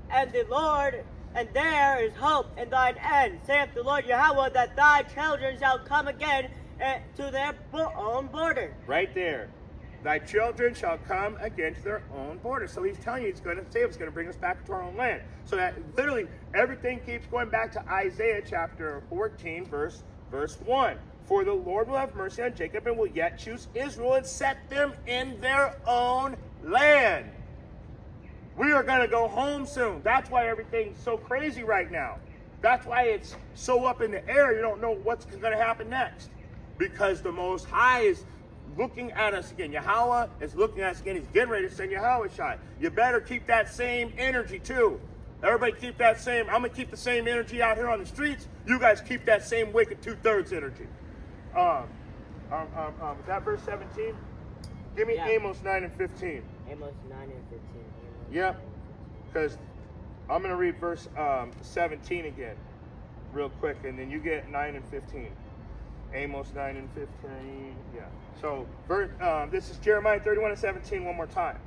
And the Lord, and there is hope in thine end, saith the Lord Yahweh, that thy children shall come again to their own border. Right there. Thy children shall come against their own border. So he's telling you he's going to save us, going to bring us back to our own land. So that literally everything keeps going back to Isaiah chapter 14, verse 1. For the Lord will have mercy on Jacob and will yet choose Israel and set them in their own land. We are going to go home soon. That's why everything's so crazy right now. That's why it's so up in the air. You don't know what's going to happen next. Because the Most High is looking at us again. Yahweh is looking at us again. He's getting ready to send Yahweh Shai. You better keep that same energy too. Everybody keep that same. I'm going to keep the same energy out here on the streets. You guys keep that same wicked 2/3 energy. Is that verse 17? Give me Amos 9 and 15. Amos 9 and 15. Yeah, because I'm going to read verse 17 again real quick, and then you get 9 and 15. Amos 9 and 15, yeah. So this is Jeremiah 31 and 17 one more time.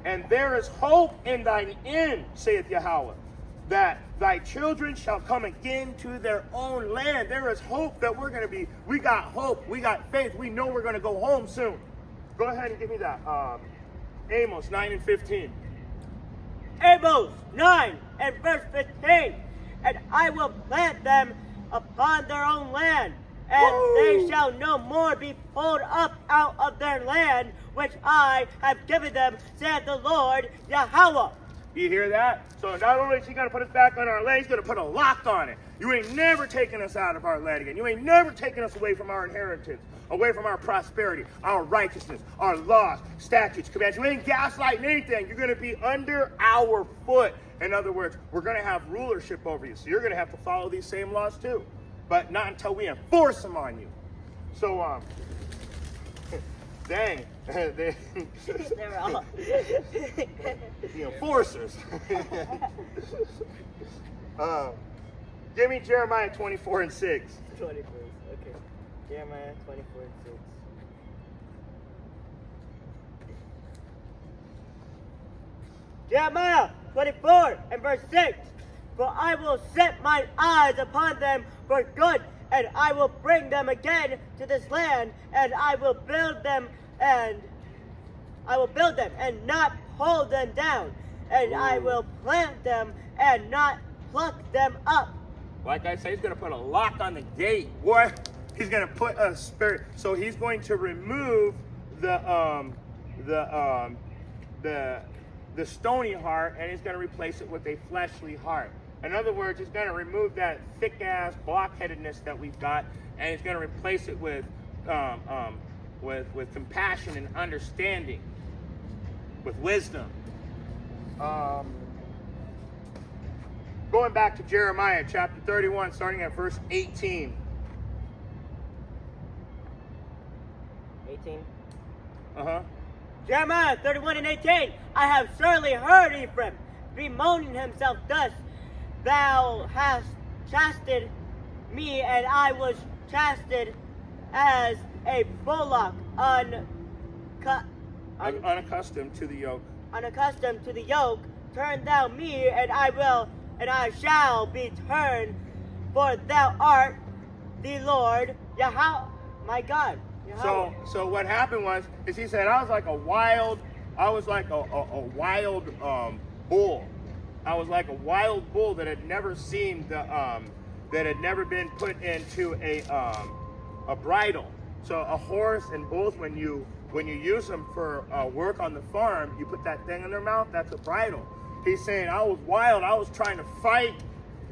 And there is hope in thine end, saith Yahweh, that thy children shall come again to their own land. There is hope that we got hope, we got faith, we know we're going to go home soon. Go ahead and give me that. Amos 9 and 15. Amos 9 and verse 15. And I will plant them upon their own land, and they shall no more be pulled up out of their land, which I have given them, saith the Lord Yahweh. You hear that? So not only is he going to put us back on our land, he's going to put a lock on it. You ain't never taking us out of our land again. You ain't never taking us away from our inheritance, away from our prosperity, our righteousness, our laws, statutes, commands. You ain't gaslighting anything. You're going to be under our foot. In other words, we're going to have rulership over you. So you're going to have to follow these same laws too. But not until we enforce them on you. So, dang. They were all. The enforcers. Give me Jeremiah 24 and 6. 24. Okay. Jeremiah 24 and 6. Jeremiah 24 and verse 6. For I will set mine eyes upon them for good, and I will bring them again to this land, and I will build them and not pull them down, and I will plant them and not pluck them up. Like I say, he's going to put a lock on the gate. What? He's going to put a spirit. So he's going to remove the stony heart, and he's going to replace it with a fleshly heart. In other words, he's going to remove that thick-ass blockheadedness that we've got, and he's going to replace it with compassion and understanding, with wisdom. Going back to Jeremiah chapter 31, starting at verse 18. 18. Uh-huh. Jeremiah 31 and 18. I have surely heard Ephraim bemoaning himself thus. Thou hast chastened me, and I was chastened as a bullock Unaccustomed to the yoke. Unaccustomed to the yoke. Turn thou me, and I shall be turned, for thou art the Lord Yahweh, my God. Yahweh. So what happened is he said, I was like a wild bull. I was like a wild bull that had never seen that had never been put into a bridle. So a horse and bulls, when you use them for work on the farm, you put that thing in their mouth. That's a bridle. He's saying I was wild. I was trying to fight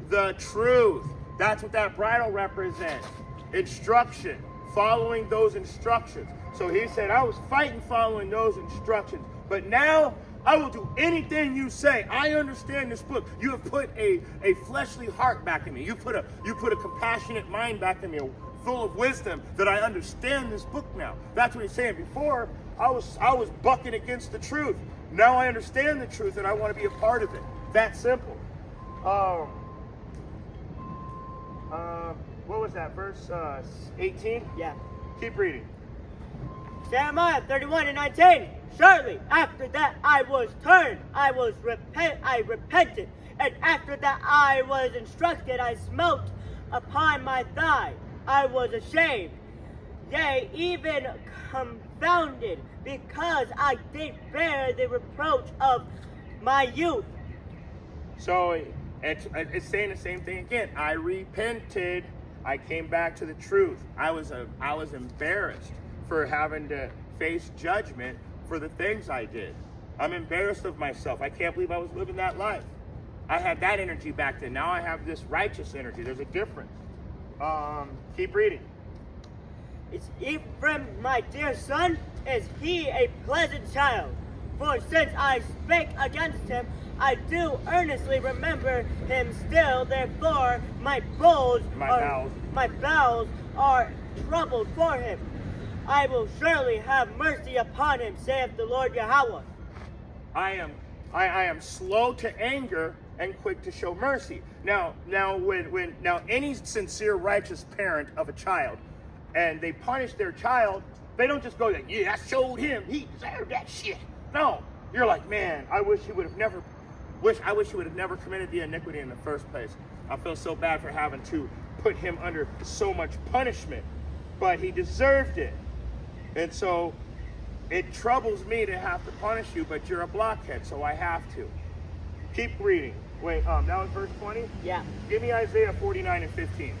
the truth. That's what that bridle represents. Instruction, following those instructions. So he said I was fighting following those instructions. But now I will do anything you say. I understand this book. You have put a fleshly heart back in me. You put a compassionate mind back in me, full of wisdom, that I understand this book now. That's what he's saying. Before, I was bucking against the truth. Now I understand the truth, and I want to be a part of it. That simple. What was that, verse 18? Yeah. Keep reading. Jeremiah 31 and 19. Shortly after that I was turned, I repented, and after that I was instructed, I smote upon my thigh. I was ashamed, yea, even confounded, because I did bear the reproach of my youth. So it's saying the same thing again. I repented. I came back to the truth. I was embarrassed for having to face judgment for the things I did. I'm embarrassed of myself. I can't believe I was living that life. I had that energy back then. Now I have this righteous energy. There's a difference. Keep reading. Is Ephraim my dear son? Is he a pleasant child? For since I spake against him, I do earnestly remember him still. Therefore my bowels are troubled for him. I will surely have mercy upon him, saith the Lord Yahweh. I am slow to anger and quick to show mercy. Now any sincere righteous parent of a child, and they punish their child, they don't just go like, yeah, I showed him, he deserved that shit. No, you're like, man, I wish he would have never committed the iniquity in the first place. I feel so bad for having to put him under so much punishment, but he deserved it. And so it troubles me to have to punish you, but you're a blockhead, so I have to. Keep reading. Wait, that was verse 20? Yeah. Give me Isaiah 49 and 15.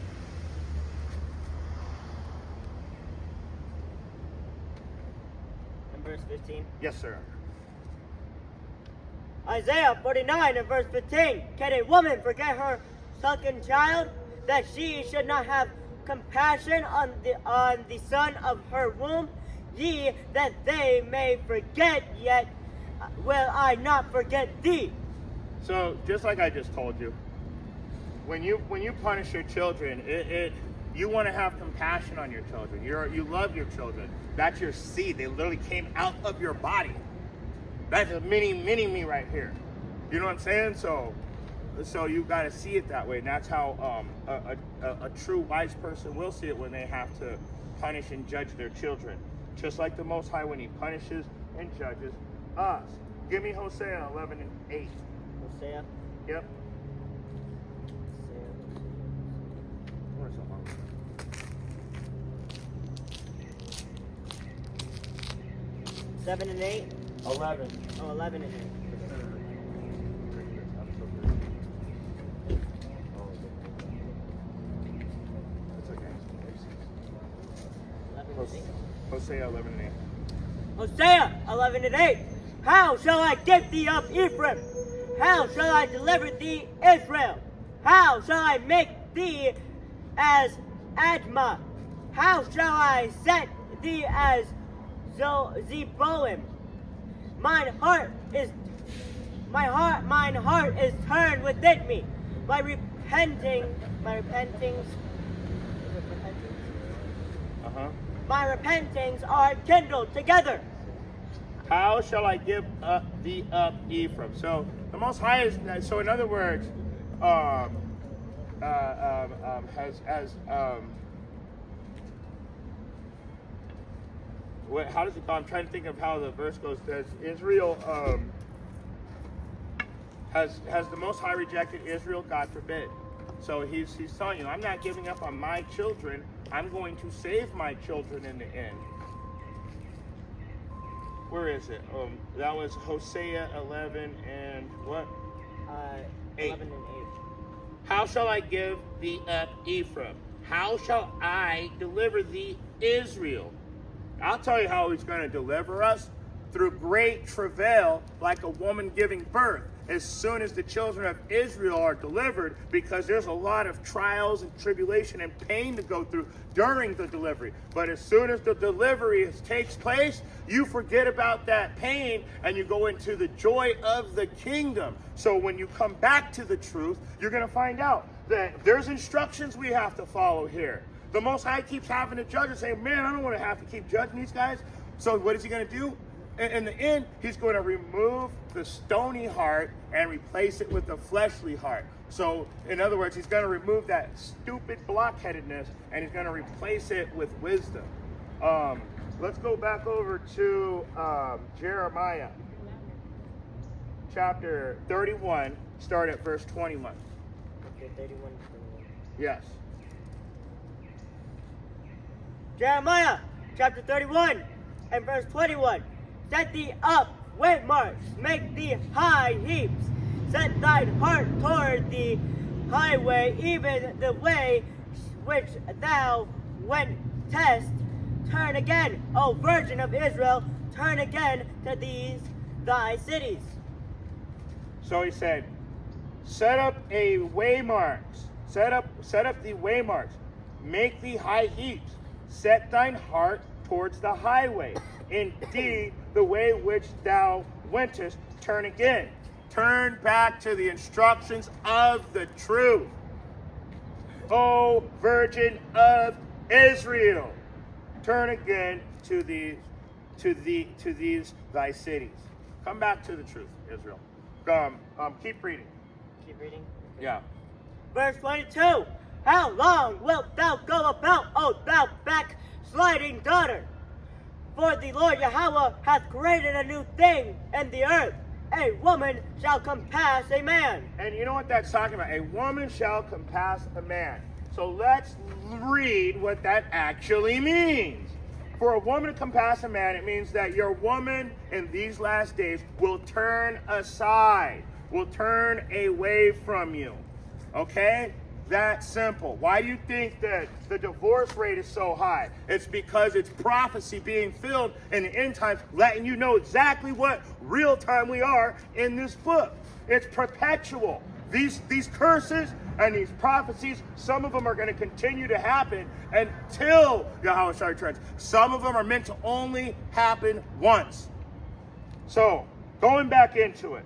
And verse 15. Yes, sir. Isaiah 49 and verse 15. Can a woman forget her sucking child, that she should not have compassion on the son of her womb? Ye, that they may forget, yet will I not forget thee. So, just like I just told you, when you punish your children, you want to have compassion on your children. You love your children. That's your seed. They literally came out of your body. That's a mini me right here. You know what I'm saying? So you got to see it that way, and that's how a true wise person will see it when they have to punish and judge their children. Just like the Most High when He punishes and judges us. Give me Hosea 11 and 8. Hosea? Yep. Hosea. Where's the long? 7 and 8? 11. Oh, 11 and 8. That's okay. 11 and 8. Hosea 11 and 8. Hosea 11 and 8. How shall I give thee up, Ephraim? How shall I deliver thee, Israel? How shall I make thee as Admah? How shall I set thee as Zeboim? Mine heart is turned within me. My repentings. My repentings are kindled together. How shall I give thee up, Ephraim? So the Most High is. So in other words, how does it go? I'm trying to think of how the verse goes. Says Israel has the Most High rejected Israel? God forbid. So he's telling you, I'm not giving up on my children. I'm going to save my children in the end. Where is it? That was Hosea 11 and what? 8. 11 and 8. How shall I give thee up, Ephraim? How shall I deliver thee, Israel? I'll tell you how He's going to deliver us. Through great travail, like a woman giving birth. As soon as the children of Israel are delivered, because there's a lot of trials and tribulation and pain to go through during the delivery. But as soon as the delivery takes place, you forget about that pain and you go into the joy of the kingdom. So when you come back to the truth, you're going to find out that there's instructions we have to follow here. The Most High keeps having to judge and saying, man, I don't want to have to keep judging these guys. So what is He going to do? In the end, He's going to remove the stony heart and replace it with a fleshly heart. So, in other words, He's going to remove that stupid blockheadedness and He's going to replace it with wisdom. Let's go back over to Jeremiah chapter 31, start at verse 21. Okay, 31 and 21. Yes. Jeremiah chapter 31 and verse 21. Set thee up waymarks, make thee high heaps. Set thine heart toward the highway, even the way which thou wentest. Turn again, O Virgin of Israel, turn again to these thy cities. So He said, Set up a waymarks. Set up the waymarks. Make the high heaps. Set thine heart towards the highway. Indeed, the way which thou wentest, turn again. Turn back to the instructions of the truth. O Virgin of Israel, turn again to these thy cities. Come back to the truth, Israel. Keep reading. Keep reading. Yeah. Verse 22. How long wilt thou go about, O thou backsliding daughter? For the Lord Yahweh hath created a new thing in the earth. A woman shall compass a man. And you know what that's talking about? A woman shall compass a man. So let's read what that actually means. For a woman to compass a man, it means that your woman in these last days will turn aside, will turn away from you. Okay? That simple. Why do you think that the divorce rate is so high? It's because it's prophecy being filled in the end times, letting you know exactly what real time we are in this book. It's perpetual. These curses and these prophecies, some of them are going to continue to happen until Yahweh Shai returns. Some of them are meant to only happen once. So, going back into it.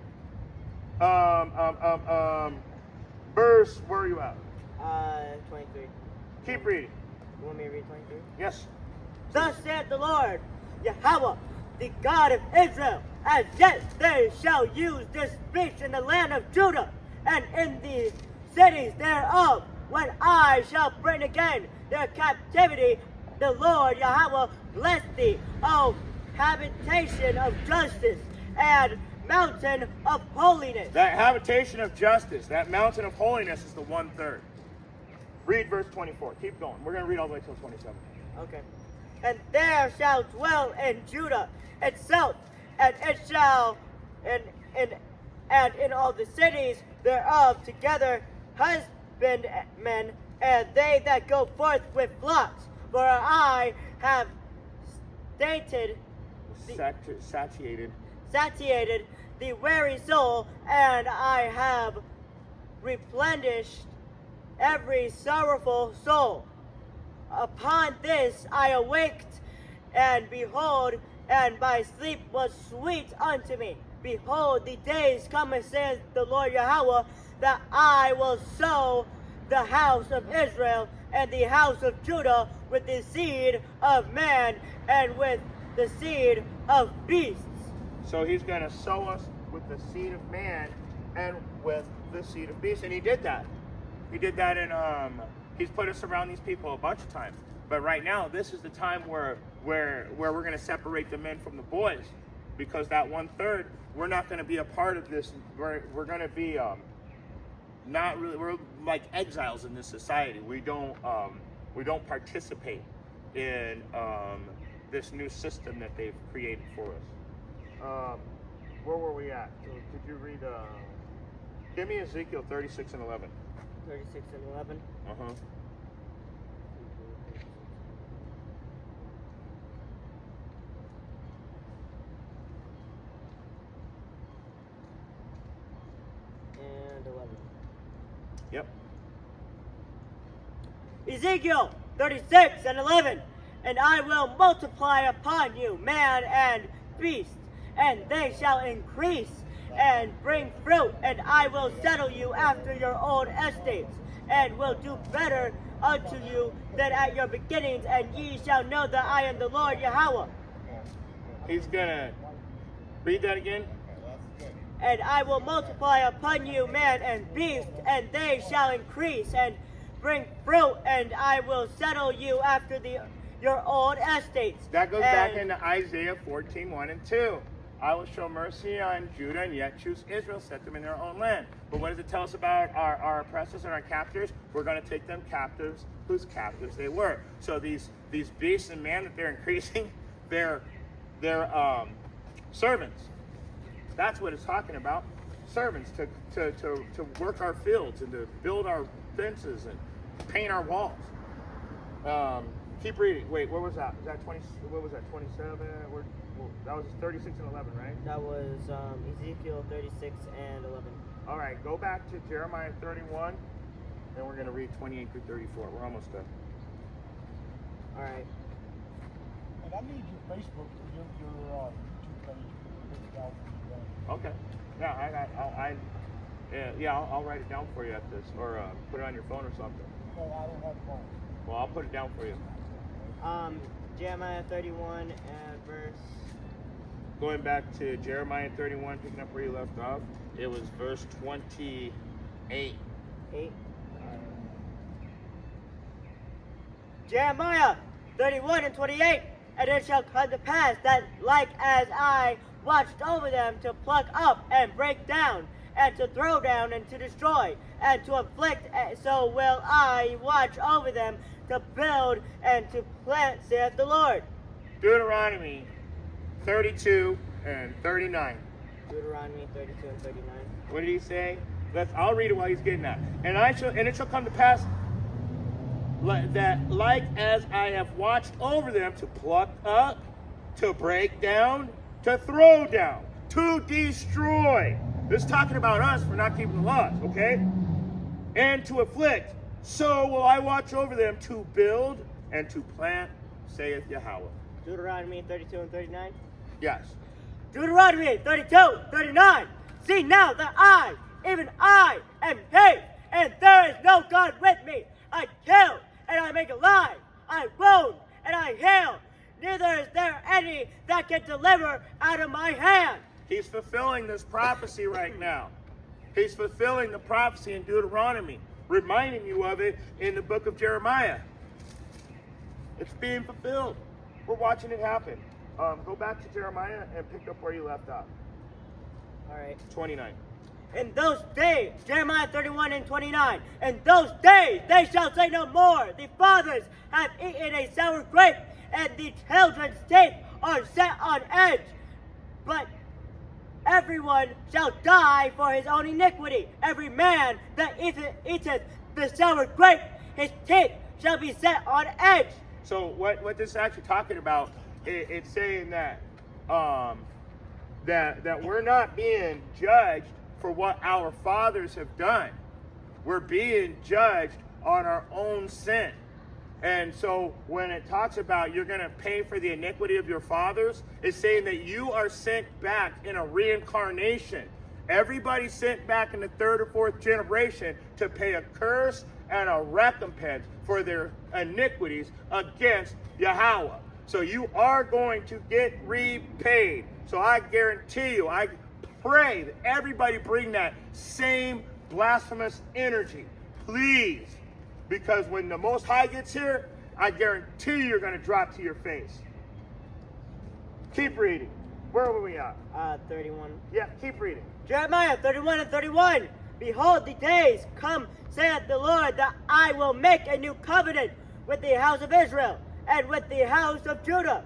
Verse, where are you at? 23. Keep reading. You want me to read 23? Yes. Thus saith the Lord, Yahweh, the God of Israel, as yet they shall use this speech in the land of Judah, and in the cities thereof, when I shall bring again their captivity, the Lord Yahweh bless thee, O habitation of justice, and mountain of holiness. That habitation of justice, that mountain of holiness is the 1/3. Read verse 24. Keep going. We're going to read all the way till 27. Okay. And there shall dwell in Judah itself, and it shall, and in all the cities thereof together husbandmen, and they that go forth with flocks. For I have satiated the weary soul, and I have replenished every sorrowful soul. Upon this I awaked, and behold, and my sleep was sweet unto me. Behold, the days come, saith the Lord Yahweh, that I will sow the house of Israel and the house of Judah with the seed of man and with the seed of beasts. So he's going to sow us with the seed of man and with the seed of beasts. And he did that. He did that in, he's put us around these people a bunch of times. But right now, this is the time where we're going to separate the men from the boys. Because that 1/3, we're not going to be a part of this. We're going to be not really, we're like exiles in this society. We don't participate in this new system that they've created for us. Where were we at? Did you read? Give me Ezekiel 36 and 11. 36 and 11. Uh-huh. And 11. Yep. Ezekiel 36 and 11. And I will multiply upon you man and beast, and they shall increase and bring fruit, and I will settle you after your old estates, and will do better unto you than at your beginnings, and ye shall know that I am the Lord Yahweh. He's gonna read that again. And I will multiply upon you man and beast, and they shall increase and bring fruit, and I will settle you after your old estates. That goes back into Isaiah 14, 1 and 2. I will show mercy on Judah and yet choose Israel, set them in their own land. But what does it tell us about our oppressors and our captors? We're going to take them captives, whose captives they were. So these beasts and man that they're increasing, they're servants. That's what it's talking about. Servants to work our fields and to build our fences and paint our walls. Keep reading. Wait, where was that? Was that 20? What was that? 27? That was 36 and 11, right? That was Ezekiel 36 and 11. All right, go back to Jeremiah 31, and we're going to read 28 through 34. We're almost done. All right. And I need your Facebook, your YouTube page. To put it down for you, Okay. Yeah, I'll write it down for you at this, or put it on your phone or something. No, I don't have a phone. Well, I'll put it down for you. Jeremiah 31 and verse. Going back to Jeremiah 31, picking up where you left off, it was verse 28. 8. Jeremiah 31 and 28. And it shall come to pass that like as I watched over them to pluck up and break down, and to throw down and to destroy, and to afflict, so will I watch over them to build and to plant, saith the Lord. Deuteronomy 32 and 39. Deuteronomy 32 and 39. What did he say? I'll read it while he's getting that. And it shall come to pass that like as I have watched over them to pluck up, to break down, to throw down, to destroy. This is talking about us for not keeping the laws, okay? And to afflict. So will I watch over them to build and to plant, saith Yahweh. Deuteronomy 32 and 39. Yes. Deuteronomy 32, 39. See now that I, even I, am He, and there is no God with me. I kill, and I make alive. I wound, and I heal. Neither is there any that can deliver out of my hand. He's fulfilling this prophecy right now. He's fulfilling the prophecy in Deuteronomy, reminding you of it in the book of Jeremiah. It's being fulfilled. We're watching it happen. Go back to Jeremiah and pick up where you left off. All right. 29. In those days, Jeremiah 31 and 29, in those days they shall say no more, the fathers have eaten a sour grape, and the children's teeth are set on edge. But everyone shall die for his own iniquity. Every man that eateth the sour grape, his teeth shall be set on edge. So what this is actually talking about, it's saying that that we're not being judged for what our fathers have done. We're being judged on our own sin. And so when it talks about you're going to pay for the iniquity of your fathers, it's saying that you are sent back in a reincarnation. Everybody's sent back in the third or fourth generation to pay a curse and a recompense for their iniquities against Yahweh. So you are going to get repaid. So I guarantee you, I pray that everybody bring that same blasphemous energy, please. Because when the Most High gets here, I guarantee you're going to drop to your face. Keep reading. Where were we at? 31. Yeah, keep reading. Jeremiah 31 and 31. Behold, the days come, saith the Lord, that I will make a new covenant with the house of Israel and with the house of Judah,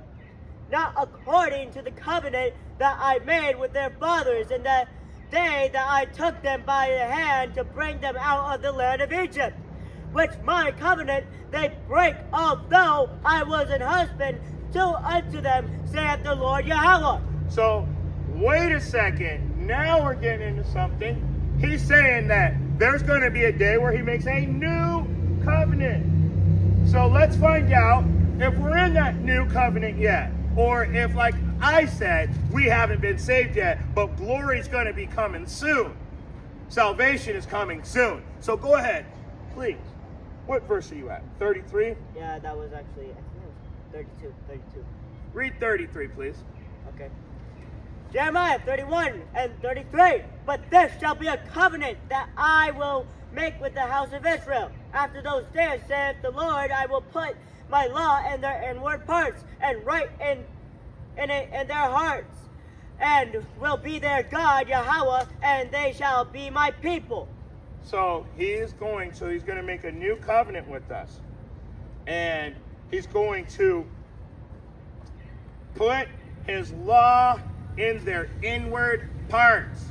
not according to the covenant that I made with their fathers in the day that I took them by the hand to bring them out of the land of Egypt, which my covenant they break, although I was an husband unto them, saith the Lord Yahweh. So, wait a second. Now we're getting into something. He's saying that there's going to be a day where he makes a new covenant. So let's find out if we're in that new covenant yet. Or if, like I said, we haven't been saved yet, but glory's going to be coming soon. Salvation is coming soon. So go ahead, please. What verse are you at? 33? Yeah, that was actually, I think it was 32. Read 33, please. Okay. Jeremiah 31 and 33. But this shall be a covenant that I will make with the house of Israel. After those days, saith the Lord, I will put my law in their inward parts, and write in their hearts, and will be their God, Yahweh, and they shall be my people. So he's going to make a new covenant with us. And he's going to put his law in their inward parts.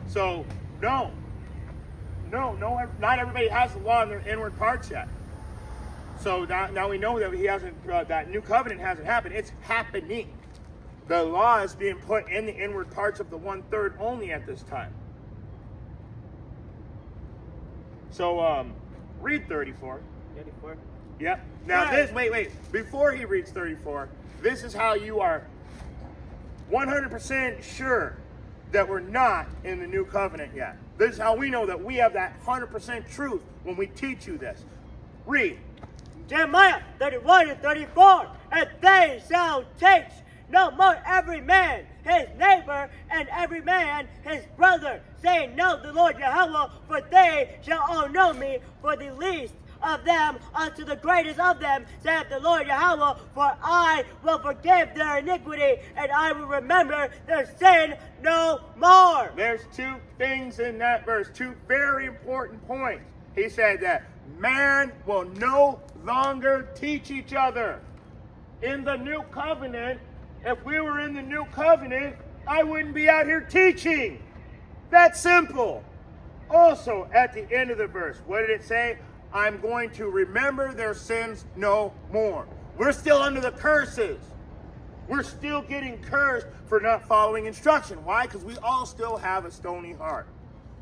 So no, not everybody has the law in their inward parts yet. So now we know that he hasn't. That new covenant hasn't happened. It's happening. The law is being put in the inward parts of the 1/3 only at this time. So read 34. 34. Yep. Now Right. wait. Before he reads 34, this is how you are 100% sure that we're not in the new covenant yet. This is how we know that we have that 100% truth when we teach you this. Read. Jeremiah 31 and 34. And they shall teach no more every man his neighbor and every man his brother, saying, Know the Lord Yahweh, for they shall all know me, for the least of them unto the greatest of them, saith the Lord Yahweh, for I will forgive their iniquity, and I will remember their sin no more. There's two things in that verse, two very important points. He said that man will no longer teach each other. In the new covenant, if we were in the new covenant, I wouldn't be out here teaching. That's simple. Also, at the end of the verse, what did it say? I'm going to remember their sins no more. We're still under the curses. We're still getting cursed for not following instruction. Why? Because we all still have a stony heart.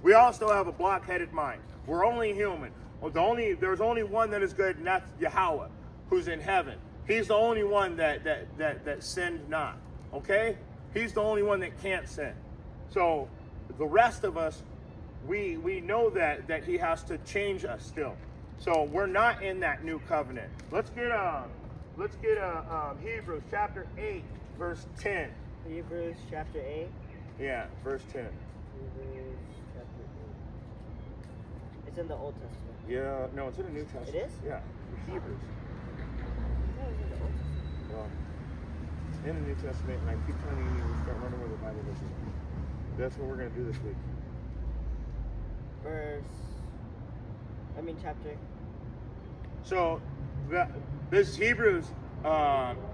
We all still have a block-headed mind. We're only human. Well, there's only one that is good, and that's Yahweh, who's in heaven. He's the only one that sinned not. Okay? He's the only one that can't sin. So the rest of us, we know that he has to change us still. So we're not in that new covenant. Let's get Hebrews chapter 8, verse 10. Hebrews chapter 8. Yeah, verse 10. Hebrews chapter 8. It's in the Old Testament. Yeah, no, it's in the New Testament. It is? Yeah, Hebrews. No, it's in the Old Testament. Well, in the New Testament, and I keep telling you to start running where the Bible is. That's what we're going to do this week. Chapter. So, this is Hebrews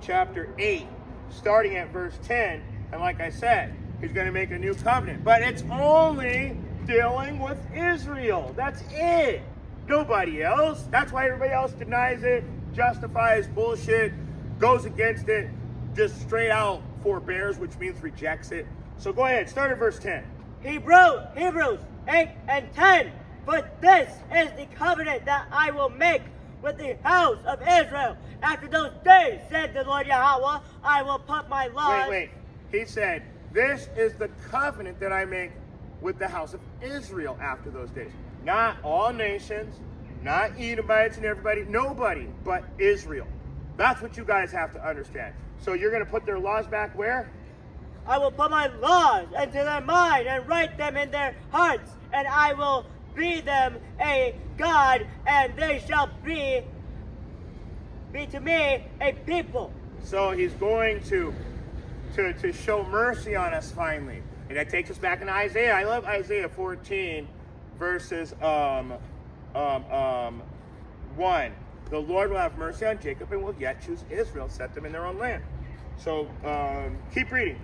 chapter 8, starting at verse 10. And like I said, he's going to make a new covenant. But it's only dealing with Israel. That's it. Nobody else. That's why everybody else denies it, justifies bullshit, goes against it, just straight out forbears, which means rejects it. So go ahead, start at verse 10. Hebrews 8 and 10. But this is the covenant that I will make with the house of Israel. After those days, said the Lord Yahweh, I will put my laws. Wait. He said, this is the covenant that I make with the house of Israel after those days. Not all nations, not Edomites and everybody, nobody but Israel. That's what you guys have to understand. So you're going to put their laws back where? I will put my laws into their mind and write them in their hearts, and I will be them a God, and they shall be to me a people. So he's going to show mercy on us finally. And that takes us back into Isaiah. I love Isaiah 14 verses 1. The Lord will have mercy on Jacob and will yet choose Israel, set them in their own land. So keep reading.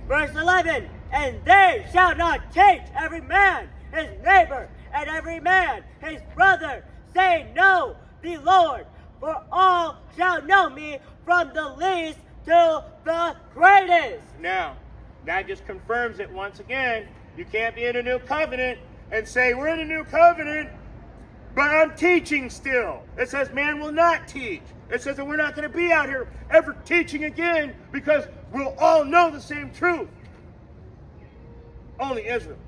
Verse 11, and they shall not teach every man his neighbor and every man his brother, saying, Know the Lord, for all shall know me, from the least to the greatest. Now, that just confirms it once again. You can't be in a new covenant and say, we're in a new covenant, but I'm teaching still. It says man will not teach. It says that we're not going to be out here ever teaching again because we'll all know the same truth. Only Israel.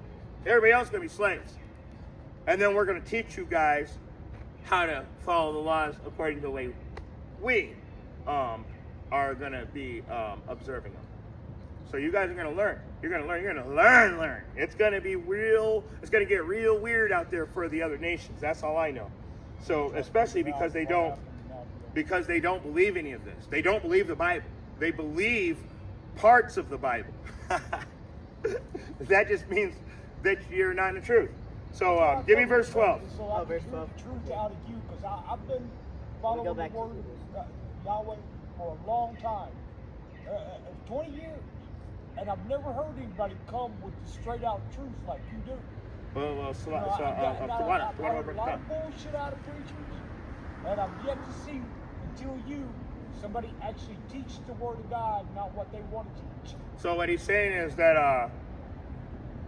Everybody else is going to be slaves. And then we're going to teach you guys how to follow the laws according to the way we are going to be observing them. So you guys are going to learn. You're going to learn. You're going to learn. It's going to be real. It's going to get real weird out there for the other nations. That's all I know. So especially because they don't believe any of this. They don't believe the Bible. They believe parts of the Bible. That just means that you're not in the truth. So give me verse 12. So I can hear the truth out of you, because I've been following the word of Yahweh for a long time, 20 years, and I've never heard anybody come with the straight out truth like you do. Well, I've heard a lot of bullshit out of preachers, and I've yet to see until somebody actually teach the word of God, not what they want to teach. So what he's saying is that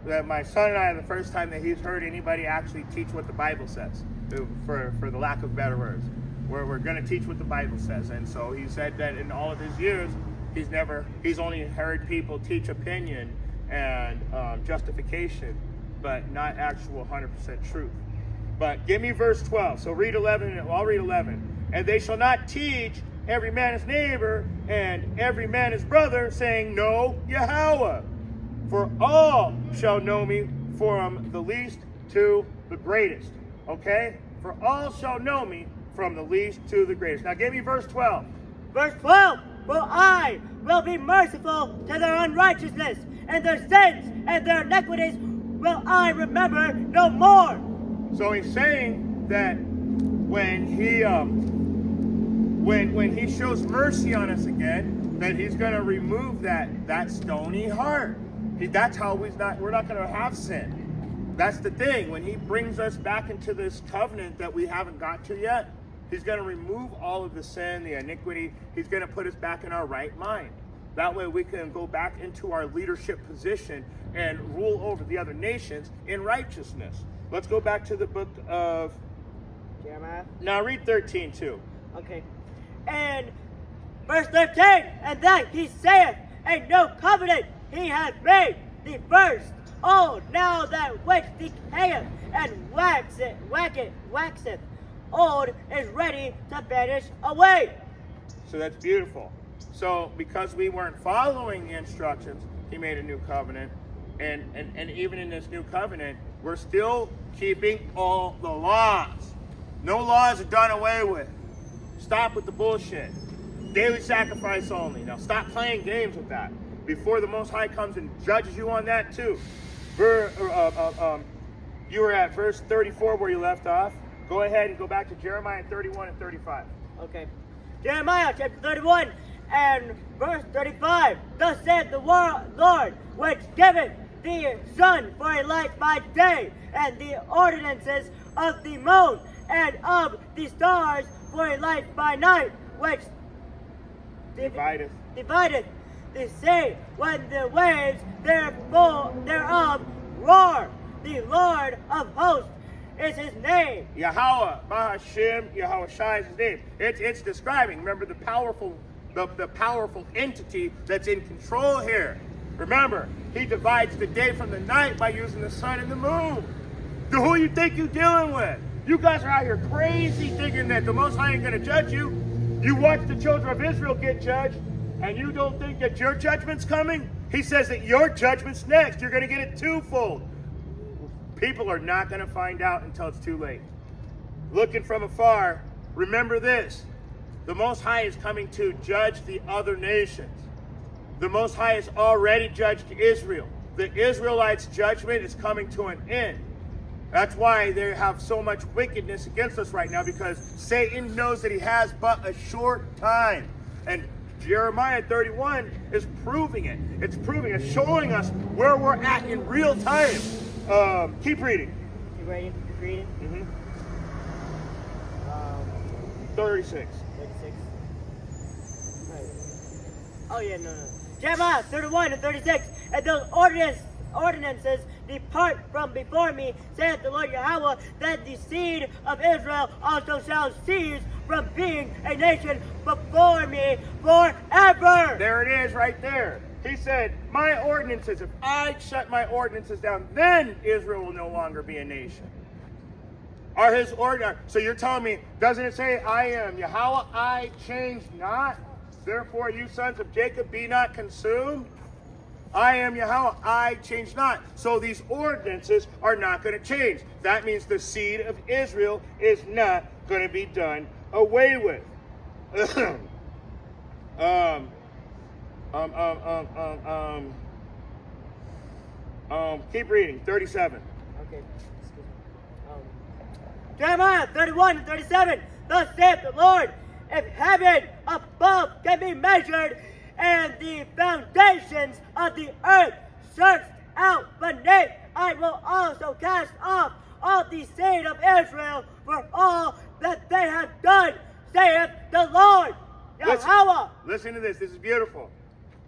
that my son and I are the first time that he's heard anybody actually teach what the Bible says, for the lack of better words. We're going to teach what the Bible says. And so he said that in all of his years, he's only heard people teach opinion and justification, but not actual 100% truth. But give me verse 12. So read 11, and I'll read 11. And they shall not teach every man his neighbor and every man his brother, saying, Know Yahweh. For all shall know me, from the least to the greatest. Okay? For all shall know me, from the least to the greatest. Now give me verse 12. Verse 12. For I will be merciful to their unrighteousness, and their sins and their iniquities will I remember no more. So he's saying that when he shows mercy on us again, that he's going to remove that stony heart. That's how we're not going to have sin. That's the thing. When he brings us back into this covenant that we haven't got to yet, he's going to remove all of the sin, the iniquity. He's going to put us back in our right mind. That way we can go back into our leadership position and rule over the other nations in righteousness. Let's go back to the book of Jeremiah. Now read 13 too. Okay. And verse 13, and that he saith, a no covenant he hath made the first. Oh, now that which decayeth and waxeth old is ready to vanish away. So that's beautiful. So because we weren't following the instructions, he made a new covenant. And even in this new covenant, we're still keeping all the laws. No laws are done away with. Stop with the bullshit. Daily sacrifice only. Now stop playing games with that. Before the Most High comes and judges you on that too. You were at verse 34 where you left off. Go ahead and go back to Jeremiah 31 and 35. Okay. Jeremiah chapter 31 and verse 35. Thus saith the Lord, which giveth the sun for a light by day, and the ordinances of the moon and of the stars for a light by night, which divideth the sea when the waves thereof roar. The Lord of hosts is his name. Yahweh, Bahashem, Yahweh Shai is his name. It's describing, remember, the powerful entity that's in control here. Remember, he divides the day from the night by using the sun and the moon. Who you think you're dealing with? You guys are out here crazy thinking that the Most High ain't going to judge you. You watch the children of Israel get judged, and you don't think that your judgment's coming? He says that your judgment's next. You're going to get it twofold. People are not going to find out until it's too late. Looking from afar, remember this. The Most High is coming to judge the other nations. The Most High has already judged Israel. The Israelites' judgment is coming to an end. That's why they have so much wickedness against us right now, because Satan knows that he has but a short time. And Jeremiah 31 is proving it. It's proving it, showing us where we're at in real time. Keep reading. Keep reading. 36. 36. Right. Oh yeah, no. Jeremiah 31 and 36. And those ordinances depart from before me, saith the Lord Yahweh, that the seed of Israel also shall cease from being a nation before me forever. There it is right there. He said, my ordinances, if I shut my ordinances down, then Israel will no longer be a nation. Are his ordinances? So you're telling me, doesn't it say, I am Yahweh, I change not? Therefore, you sons of Jacob, be not consumed. I am Yahweh, I change not. So these ordinances are not going to change. That means the seed of Israel is not going to be done away with. Keep reading. 37. Okay. Jeremiah 31 and 37. Thus saith the Lord, if heaven above can be measured, and the foundations of the earth searched out beneath, I will also cast off all the seed of Israel for all that they have done, saith the Lord. Yahweh. Listen to this. This is beautiful.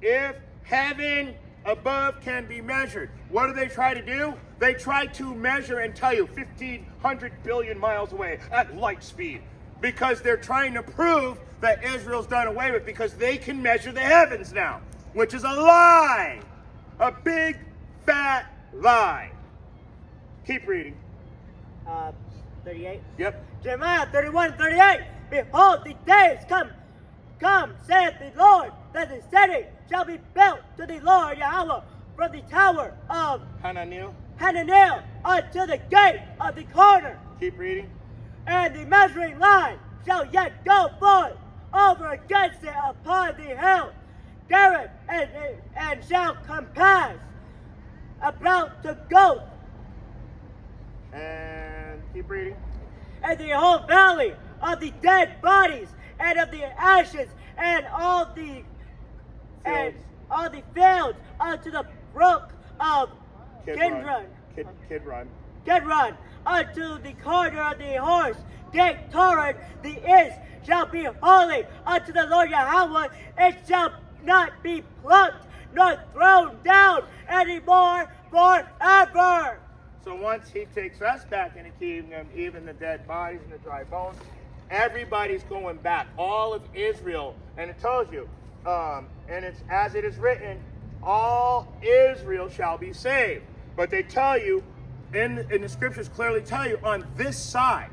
If heaven above can be measured. What do they try to do? They try to measure and tell you 1,500 billion miles away at light speed, because they're trying to prove that Israel's done away with, because they can measure the heavens now, which is a lie. A big, fat lie. Keep reading. 38. Yep. Jeremiah 31:38. Behold, the days come, saith the Lord, that the city shall be built to the Lord Yahweh from the tower of Hananiah. unto the gate of the corner. Keep reading. And the measuring line shall yet go forth over against it upon the hill, Garrett, and shall compass about to go. And keep reading. And the whole valley of the dead bodies and of the ashes and all the fields unto the brook of Kidron, unto the corner of the horse gate toward the east, shall be holy unto the Lord Yahweh. It shall not be plucked nor thrown down anymore forever. So once he takes us back into kingdom, even the dead bodies and the dry bones, everybody's going back. All of Israel, and it tells you, and it's as it is written, all Israel shall be saved. But they tell you, in the scriptures clearly tell you, on this side,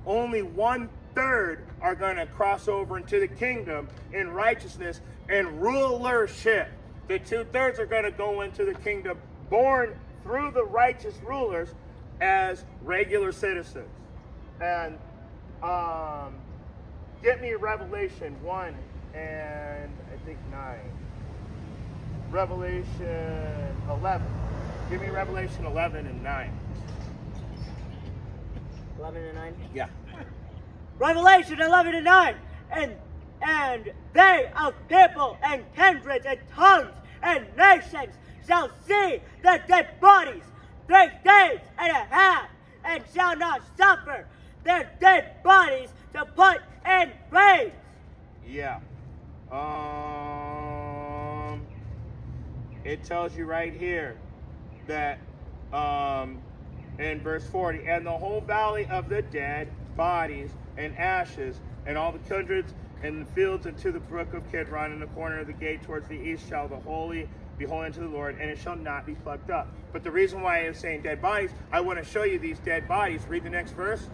only 1/3 are going to cross over into the kingdom in righteousness and rulership. The 2/3 are going to go into the kingdom born through the righteous rulers as regular citizens. And get me Revelation 1 and I think 9. Revelation 11. Give me Revelation 11 and 9. 11 and 9? Yeah. Revelation 11 and 9. And they of people and kindreds and tongues and nations shall see the dead bodies 3 days and a half, and shall not suffer their dead bodies to put in graves. Yeah. It tells you right here that in verse 40, and the whole valley of the dead bodies and ashes and all the kindreds and the fields into the brook of Kidron in the corner of the gate towards the east shall the holy be holy unto the Lord, and it shall not be plucked up. But the reason why I was saying dead bodies, I want to show you these dead bodies. Read the next verse.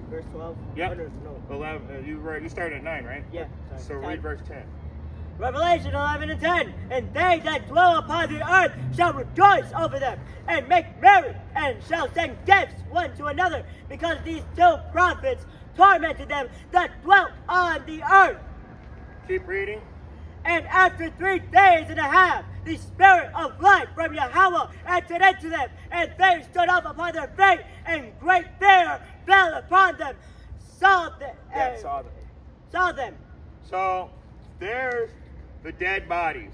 Verse 12? Yep. No. 11. You started at 9, right? Yeah. So 10. read verse 10. Revelation 11 and 10. And they that dwell upon the earth shall rejoice over them, and make merry, and shall send gifts one to another, because these 2 prophets tormented them that dwelt on the earth. Keep reading. And after 3 days and a half, the spirit of life from Yahweh entered into them, and they stood up upon their feet, and great fear fell upon them. Saw them. So there's the dead bodies.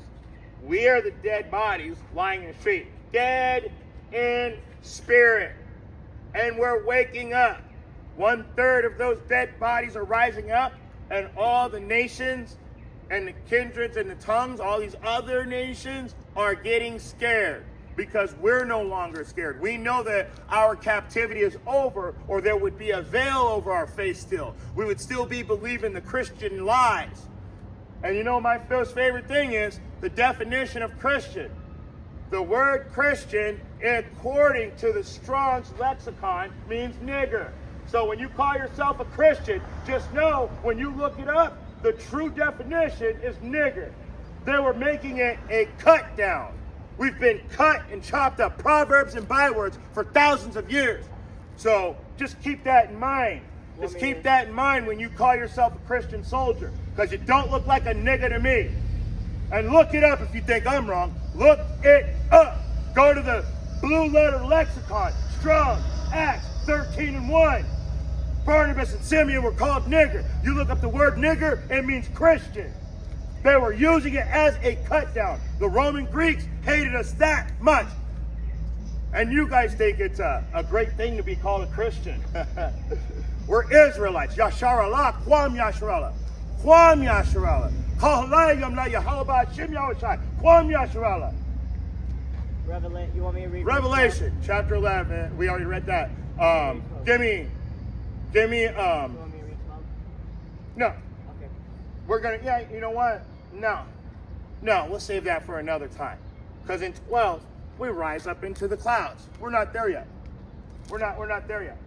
We are the dead bodies lying in the street, dead in spirit, and we're waking up. 1/3 of those dead bodies are rising up, and all the nations and the kindreds and the tongues, all these other nations are getting scared, because we're no longer scared. We know that our captivity is over, or there would be a veil over our face still. We would still be believing the Christian lies. And you know, my most favorite thing is the definition of Christian. The word Christian, according to the Strong's lexicon, means nigger. So when you call yourself a Christian, just know when you look it up, the true definition is nigger. They were making it a cut down. We've been cut and chopped up, proverbs and bywords, for thousands of years. So just keep that in mind. Just keep that in mind when you call yourself a Christian soldier, because you don't look like a nigger to me. And look it up if you think I'm wrong. Look it up. Go to the blue letter lexicon, Strong, Acts 13:1. Barnabas and Simeon were called nigger. You look up the word nigger, it means Christian. They were using it as a cut down. The Roman Greeks hated us that much. And you guys think it's a great thing to be called a Christian. We're Israelites. Yasharallah, Kwam Yasharallah. Kwam Yasharala. Kahalayam La Yahalabah Shim Yahushai. Kwam Yasharala. You want me to read? Revelation chapter 11. We already read that. Give me. You want me to read 12? No. Okay. We're gonna. Yeah. You know what? No. We'll save that for another time. Because in 12 we rise up into the clouds. We're not there yet. We're not there yet.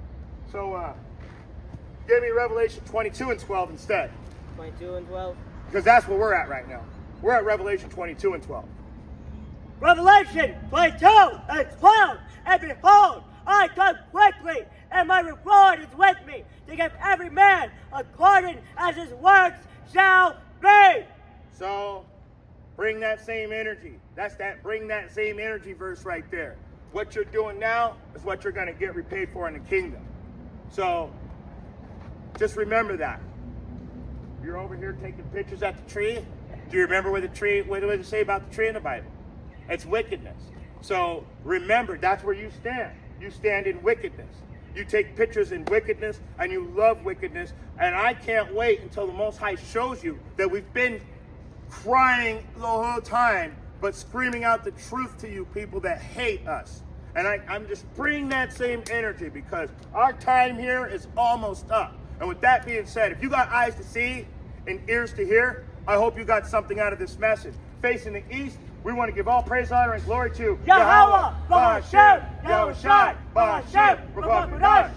So give me Revelation 22 and 12 instead. 22 and 12. Because that's where we're at right now. We're at Revelation 22 and 12. Revelation 22 and 12. And behold, I come quickly, and my reward is with me, to give every man according as his works shall be. So, bring that same energy. That's that bring that same energy verse right there. What you're doing now is what you're going to get repaid for in the kingdom. So, just remember that. You're over here taking pictures at the tree. Do you remember what does it say about the tree in the Bible? It's wickedness. So remember, that's where you stand. You stand in wickedness. You take pictures in wickedness, and you love wickedness. And I can't wait until the Most High shows you that we've been crying the whole time, but screaming out the truth to you people that hate us. And I'm just bringing that same energy because our time here is almost up. And with that being said, if you got eyes to see and ears to hear, I hope you got something out of this message. Facing the east, we want to give all praise, honor, and glory to Yahweh, Bahashem, Yahushai, Bahashem, Rabbah.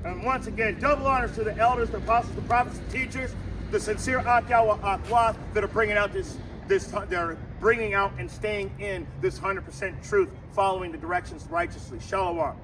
And once again, double honors to the elders, the apostles, the prophets, the teachers, the sincere Akyawa Akwah that are bringing out they're bringing out and staying in this 100% truth, following the directions righteously. Shalom.